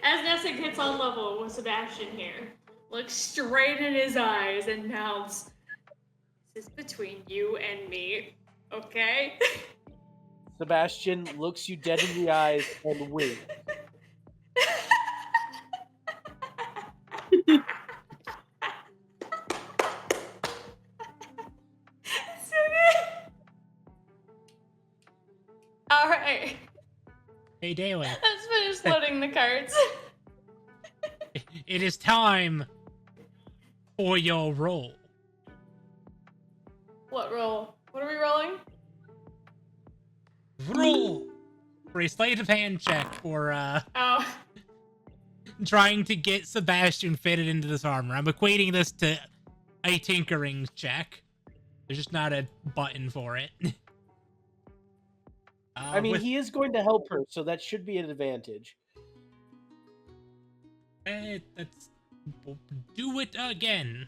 as Nessa gets on level with Sebastian here, looks straight in his eyes and mouths, "This is between you and me, okay?" Sebastian looks you dead in the eyes and winks. So good. All right, Hey, Daily. let's finish loading the cards. It is time for your roll. What roll? What are we rolling? Roll for a sleight of hand check for Oh, trying to get Sebastian fitted into this armor. I'm equating this to a tinkering check. There's just not a button for it. I mean, he is going to help her, so that should be an advantage. Let's do it again.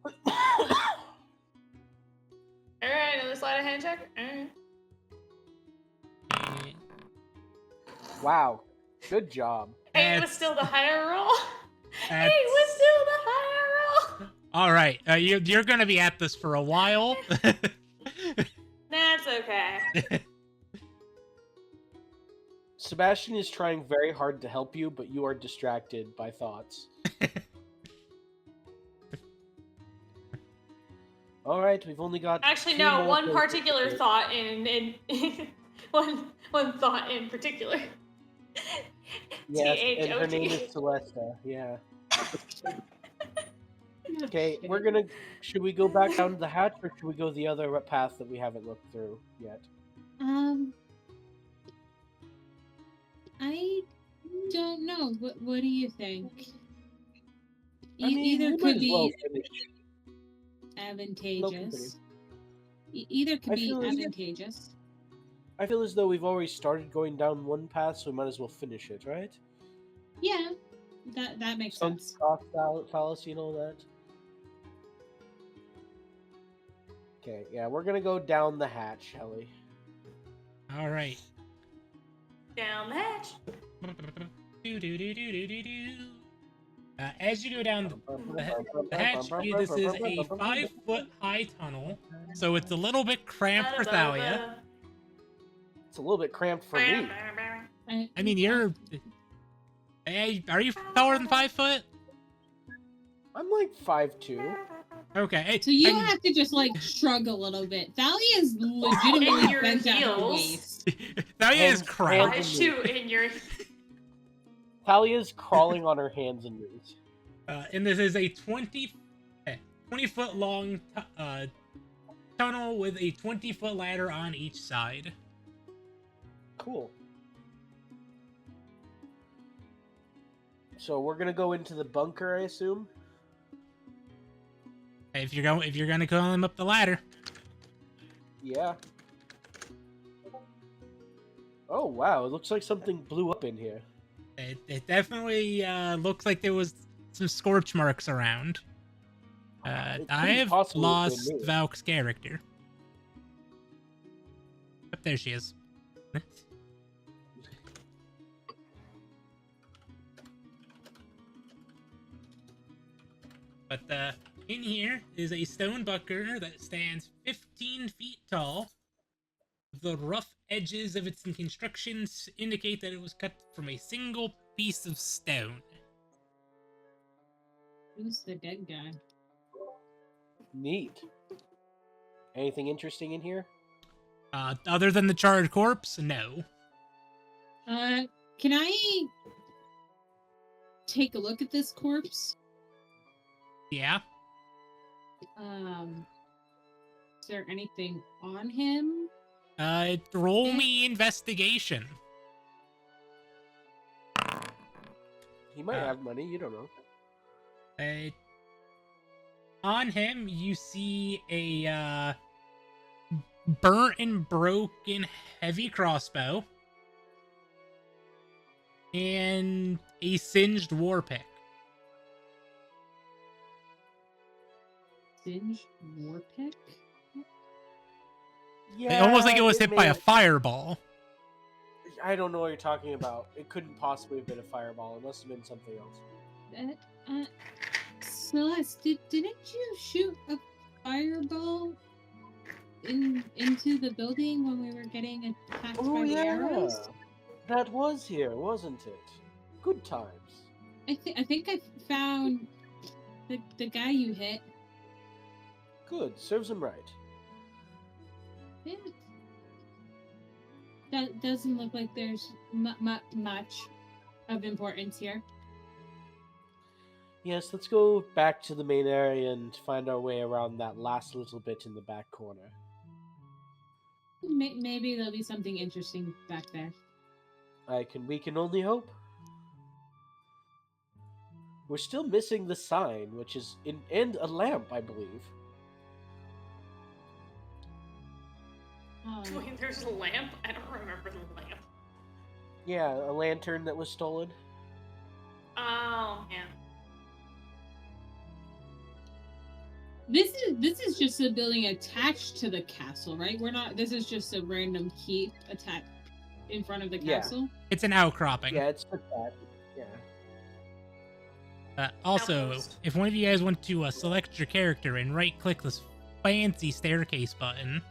all right. Another sleight of hand check. All right. Wow, good job. 8 was still the higher roll. 8 That's- was still the higher roll. All right, you're gonna be at this for a while. That's okay. Sebastian is trying very hard to help you, but you are distracted by thoughts. All right, we've only got. Actually, 2 no. more One places particular to- thought in one thought in particular. Yes, and her THOT. name is Celesta. Yeah. Yeah, Okay, shit. we're gonna. Should we go back down the hatch, or should we go the other path that we haven't looked through yet? I don't know. What do you think? I mean, Either we could might as be well finish. advantageous. Either could I be feel as- advantageous. I feel as though we've already started going down one path, so we might as well finish it, right? Yeah, that makes Sunk sense. cost fallacy and all that. Okay, yeah, we're gonna go down the hatch, Helly. All right. Down the hatch. As you go down the hatch, this is a 5-foot high tunnel, so it's a little bit cramped for Thalia. It's a little bit cramped for me. I mean, you're. Hey, are you taller than 5 foot? I'm like 5'2". Okay. So you and- have to just like shrug a little bit. Thalia is legitimately In your bent at her heels. waist. Thalia is Hands- crying. I and shoot in your. Talia's crawling on her hands and knees. And this is a 20 foot long tunnel with a 20-foot ladder on each side. Cool. So we're gonna go into the bunker, I assume. If you're gonna climb up the ladder. Yeah. Oh wow! It looks like something blew up in here. It definitely looks like there was some scorch marks around. It I couldn't have possibly have been lost me. Valk's character. Up there she is. But in here is a stone bunker that stands 15 feet tall. The rough edges of its construction indicate that it was cut from a single piece of stone. Who's the dead guy? Neat. Anything interesting in here? Other than the charred corpse, no. Can I take a look at this corpse? Yeah. Is there anything on him? Roll me investigation. He might Uh, have money. You don't know. On him, you see a burnt and broken heavy crossbow and a singed war pick. Singed war pick? Yeah. Almost like it was hit by a may- fireball. I don't know what you're talking about. It couldn't possibly have been a fireball. It must have been something else. Celeste, didn't you shoot a fireball into the building when we were getting attacked by the arrows? That was here, wasn't it? Good times. I think I found the guy you hit. Good. Serves him right. Yeah. That doesn't look like there's much of importance here. Yes, let's go back to the main area and find our way around that last little bit in the back corner. Maybe there'll be something interesting back there. We can only hope. We're still missing the sign, which is and a lamp, I believe. Wait, there's a lamp? I don't remember the lamp. Yeah, a lantern that was stolen. Oh, man. This is just a building attached to the castle, right? This is just a random keep attached in front of the Yeah. castle. It's an outcropping. Yeah, it's the cat. Yeah. Also, Outpost. if one of you guys want to select your character and right-click this fancy staircase button,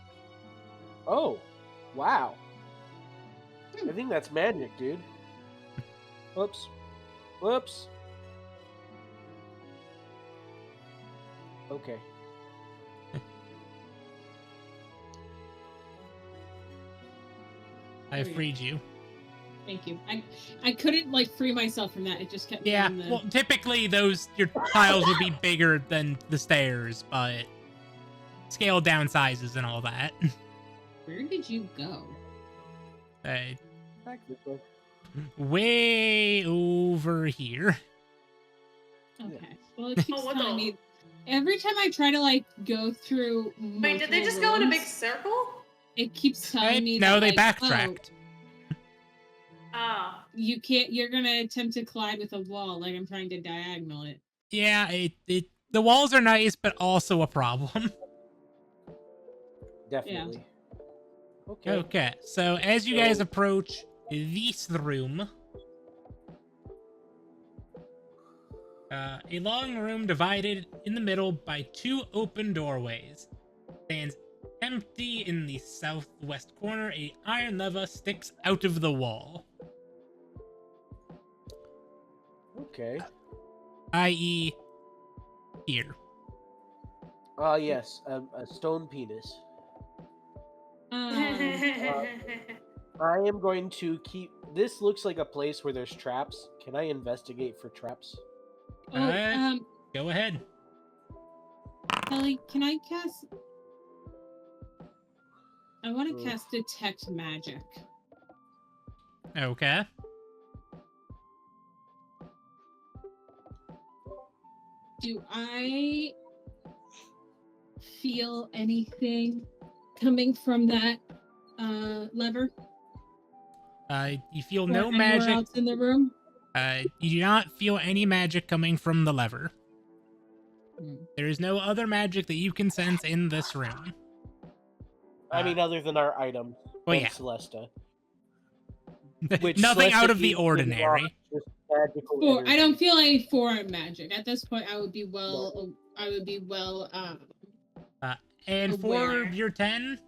Oh, wow. I think that's magic, dude. Whoops. Whoops. Okay. I freed you. Thank you. I couldn't like free myself from that. It just kept me Yeah, on the... well, typically your tiles would be bigger than the stairs, but scale down sizes and all that. Where did you go? Back this way. Way over here. Okay. Well, it keeps Oh, what telling the- me every time I try to like go through. Wait, did they multiple just go in a big rooms, circle? It keeps telling me. No, that, they like, backtracked. Oh. You can't. You're gonna attempt to collide with a wall. Like I'm trying to diagonal it. Yeah, the walls are nice, but also a problem. Definitely. Okay. Okay, so as you guys approach this room, a long room divided in the middle by two open doorways stands empty in the southwest corner. A iron lever sticks out of the wall, Okay. i.e., here. Yes, a stone penis. Um, I am going to keep. This looks like a place where there's traps. Can I investigate for traps? oh, Go ahead. Kelly, can I cast? I want to Oof. cast Detect Magic. Okay. Do I feel anything coming from that lever? You feel Or no anywhere magic. else in the room? You do not feel any magic coming from the lever. Hmm. There is no other magic that you can sense in this room. I mean, other than our item Well, and yeah. Celesta. Nothing out Celesta of the keeps giving off ordinary. just magical I don't energy. feel any foreign magic. At this point, I would be well. And for aware. your 10,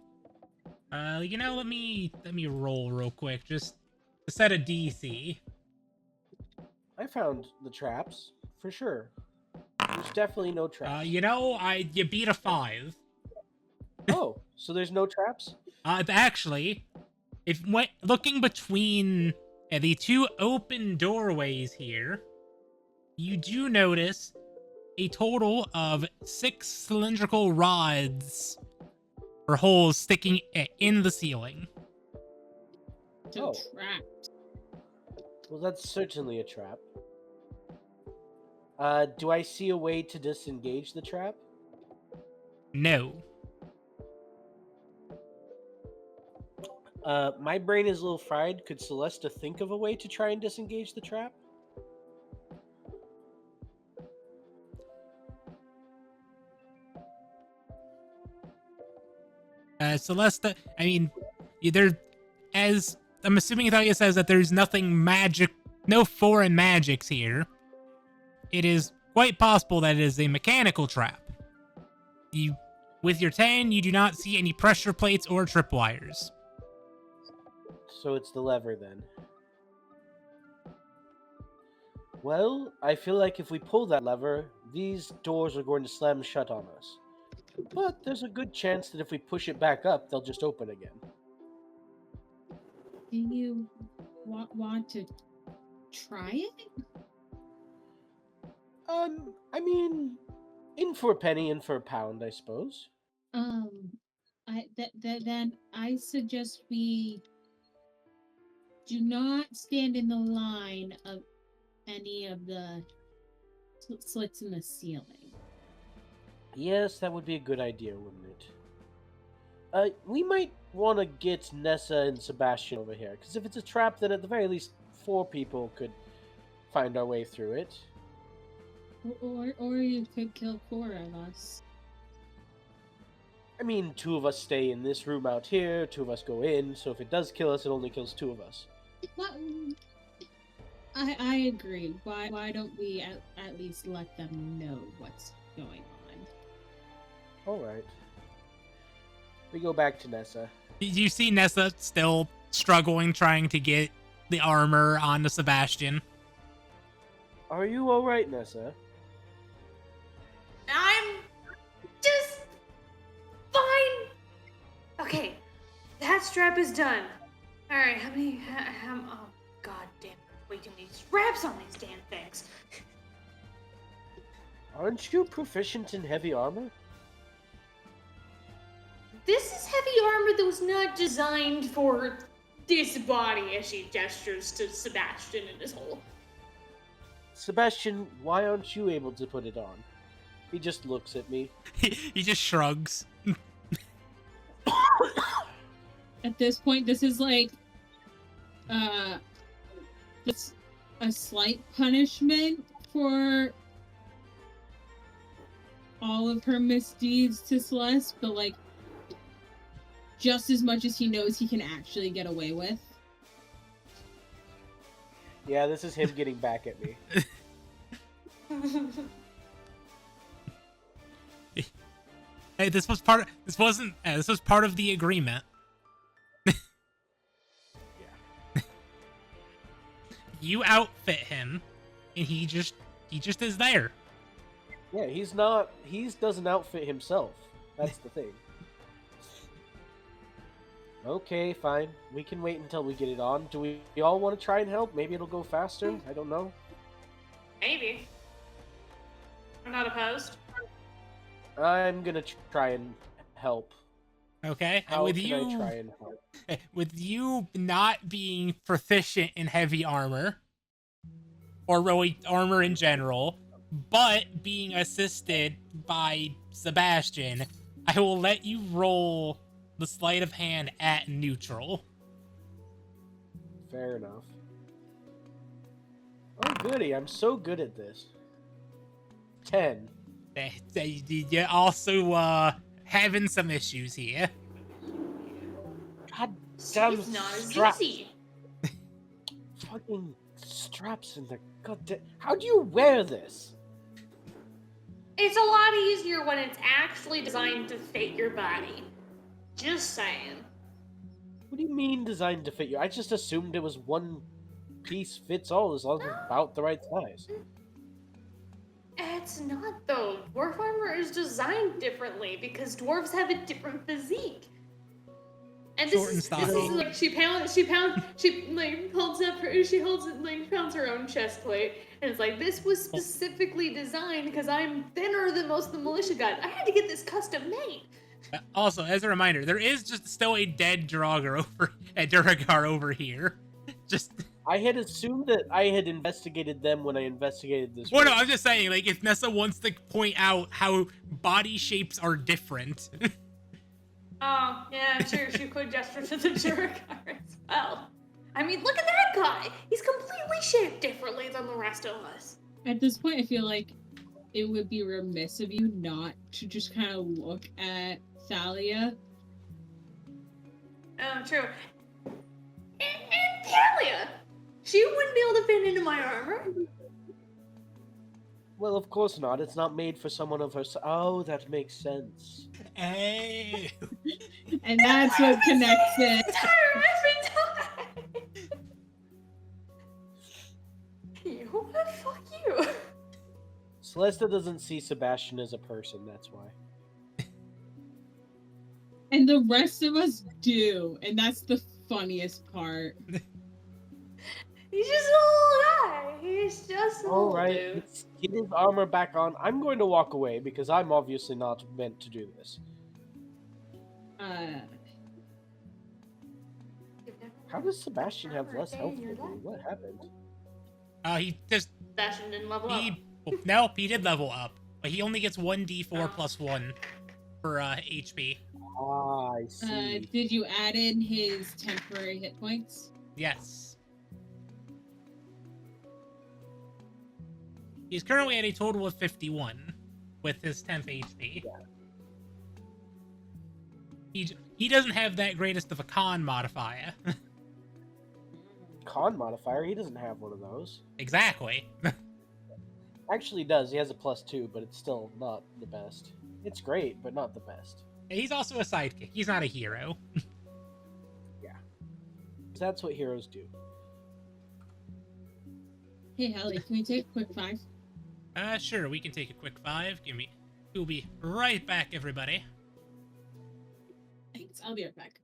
let me roll real quick just to set a DC. I found the traps for sure. There's definitely no traps. You beat a 5. Oh, so there's no traps? Actually, if looking between the two open doorways here, you do notice a total of 6 cylindrical rods or holes sticking in the ceiling. So Oh. trapped. Well, that's certainly a trap. Do I see a way to disengage the trap? No. My brain is a little fried. Could Celesta think of a way to try and disengage the trap? Celesta, I mean, as I'm assuming Thalia says that there's nothing magic, no foreign magics here. It is quite possible that it is a mechanical trap. With your 10, you do not see any pressure plates or tripwires. So it's the lever then. Well, I feel like if we pull that lever, these doors are going to slam shut on us. But there's a good chance that if we push it back up, they'll just open again. Do you want to try it? I mean, in for a penny, in for a pound, I suppose. Then I suggest we do not stand in the line of any of the slits in the ceiling. Yes, that would be a good idea, wouldn't it? We might want to get Nessa and Sebastian over here, because if it's a trap, then at the very least 4 people could find our way through it. Or you could kill 4 of us. I mean, 2 of us stay in this room out here, 2 of us go in, so if it does kill us, it only kills 2 of us. What? I agree. Why don't we at least let them know what's going on? Alright. We go back to Nessa. You see Nessa still struggling, trying to get the armor onto Sebastian. Are you alright, Nessa? I'm just fine. Okay, that strap is done. All right, how many? Oh, god damn! Way too many straps on these damn things. Aren't you proficient in heavy armor? This is heavy armor that was not designed for this body. As she gestures to Sebastian in his hole. Sebastian, why aren't you able to put it on? He just looks at me. He just shrugs. At this point, this is like this a slight punishment for all of her misdeeds to Celeste, but like just as much as he knows he can actually get away with. Yeah, this is him getting back at me. Hey, this was part of the agreement. Yeah. You outfit him, and he just is there. Yeah, he's not. He doesn't outfit himself. That's the thing. Okay, fine. We can wait until we get it on. Do we all want to try and help? Maybe it'll go faster. I don't know. Maybe. I'm not opposed. I'm gonna try and help. Okay, How with can you, I try and help? with you not being proficient in heavy armor or really armor in general, but being assisted by Sebastian, I will let you roll the sleight of hand at neutral. Fair enough. Oh, goody! I'm so good at this. 10. You're also having some issues here. God damn It's not as straps! easy. Fucking straps in the goddamn. How do you wear this? It's a lot easier when it's actually designed to fit your body. Just saying. What do you mean designed to fit you? I just assumed it was one piece fits all as long as it's about the right size. It's not though. Dwarf armor is designed differently because dwarves have a different physique. And Short and this stocky. is like she like holds up her pounds her own chest plate and it's like this was specifically designed because I'm thinner than most of the militia guys. I had to get this custom made. Also, as a reminder, there is just still a dead Duragar over here. Just. I had assumed that I had investigated them when I investigated this. Well, no, room. I'm just saying, like, if Nessa wants to point out how body shapes are different. Oh, yeah, sure, she could gesture to the Duragar as well. I mean, look at that guy! He's completely shaped differently than the rest of us. At this point, I feel like it would be remiss of you not to just kind of look at Thalia. Oh, true. And Talia! She wouldn't be able to fit into my armor. Well, of course not. It's not made for someone of her. Oh, that makes sense. Hey. And that's what connects it. You what? Fuck you. Celesta doesn't see Sebastian as a person. That's why. And the rest of us do. And that's the funniest part. He's just a little guy. He's just a All little right, dude. let's get his armor back on. I'm going to walk away because I'm obviously not meant to do this. How does Sebastian have less health than me? What happened? He just Sebastian didn't level up. Nope, he did level up, but he only gets 1d4 plus 1 for HP. Ah, I see. Did you add in his temporary hit points? Yes. He's currently at a total of 51 with his 10th HP. Yeah. He doesn't have that greatest of a con modifier. Con modifier? He doesn't have one of those. Exactly. Actually, he does. He has a +2, but it's still not the best. It's great, but not the best. He's also a sidekick. He's not a hero. Yeah. That's what heroes do. Hey, Hallie, can we take a quick 5? Sure, we can take a quick 5. We'll be right back, everybody. Thanks, I'll be right back.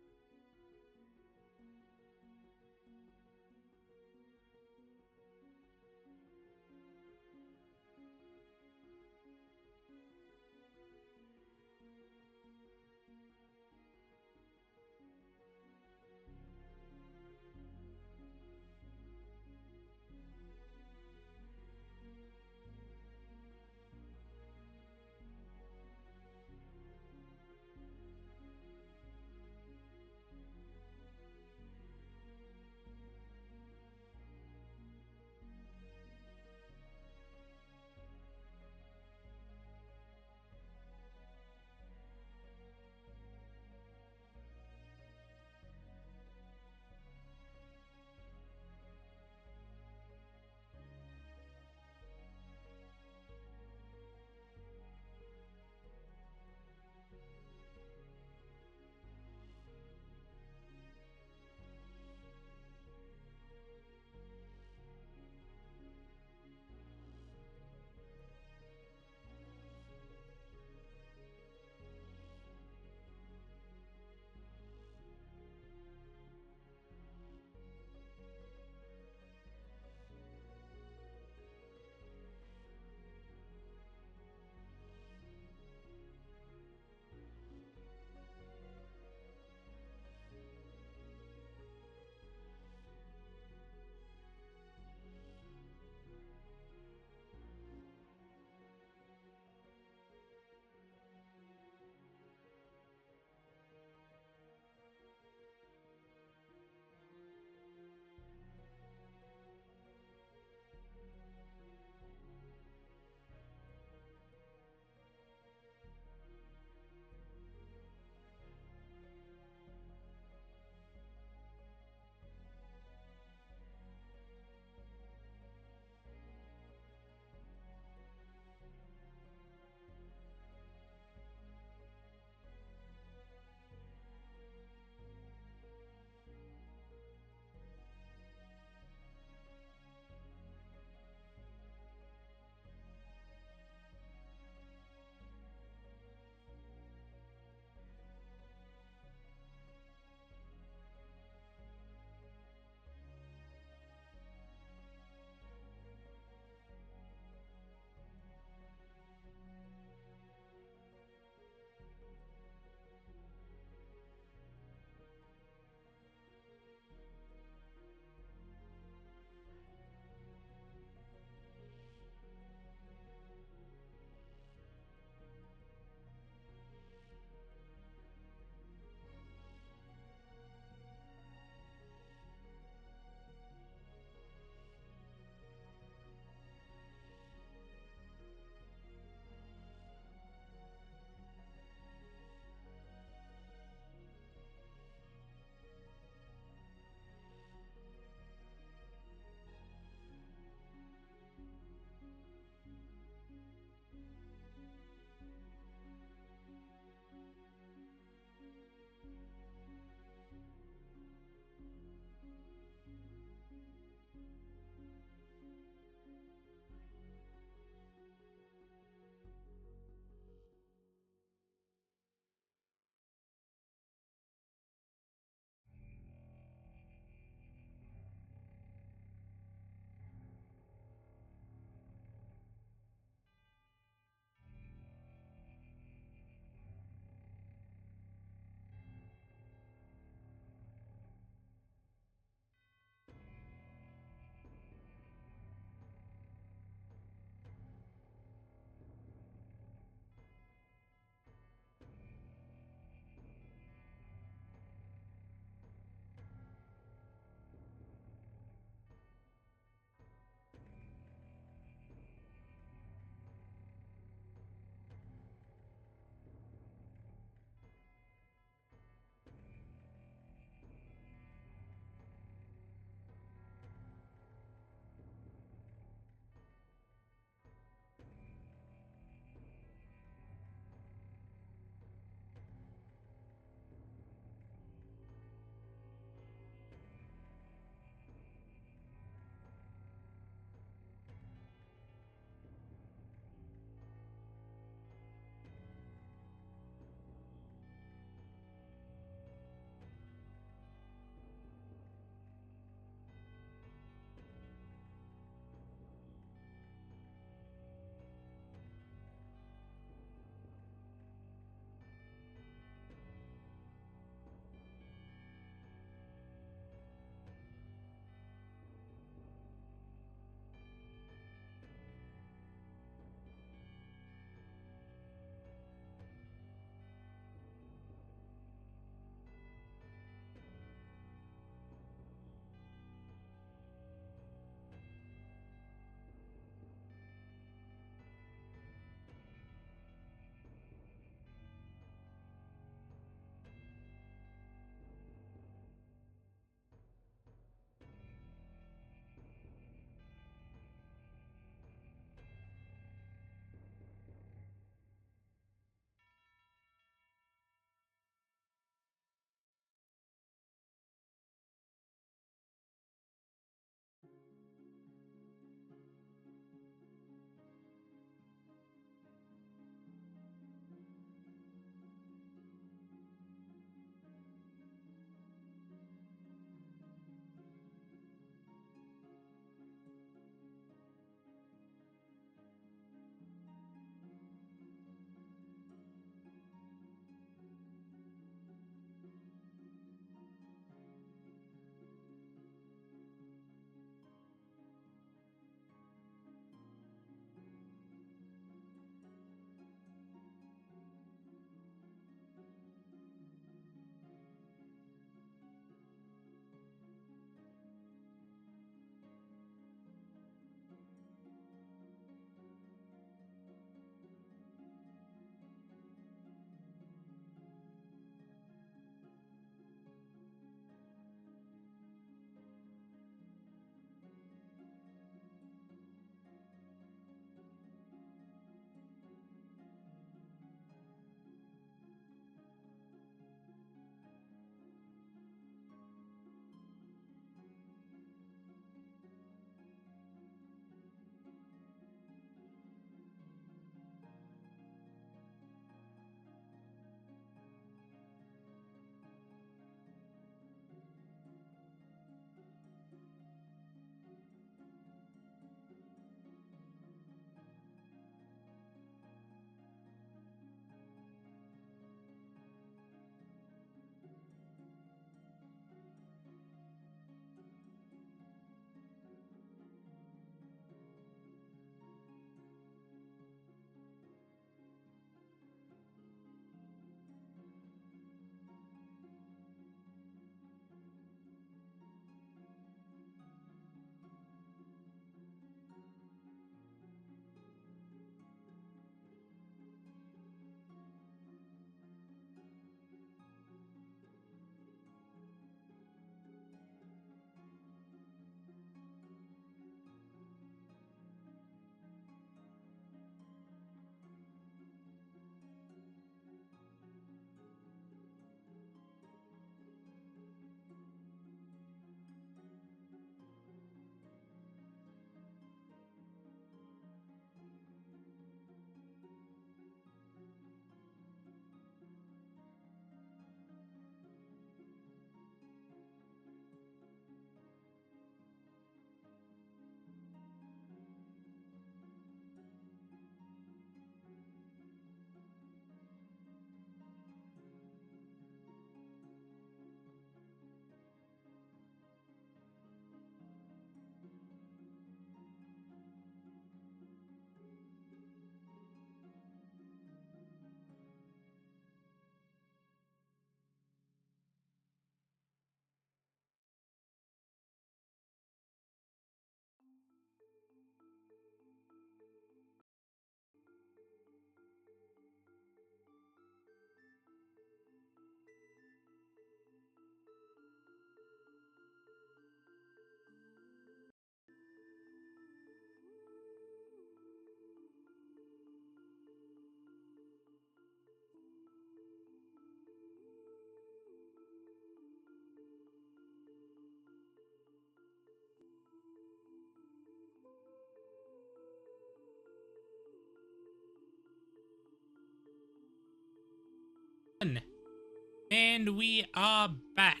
And we are back.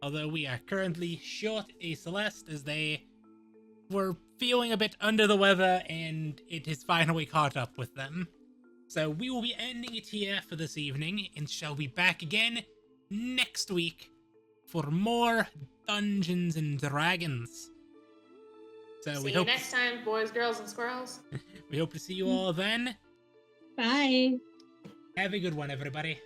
Although we are currently short a Celeste as they were feeling a bit under the weather and it has finally caught up with them. So we will be ending it here for this evening and shall be back again next week for more Dungeons and Dragons. So See we you hope next time, boys, girls, and squirrels. we hope to see you all then. Bye. Have a good one, everybody.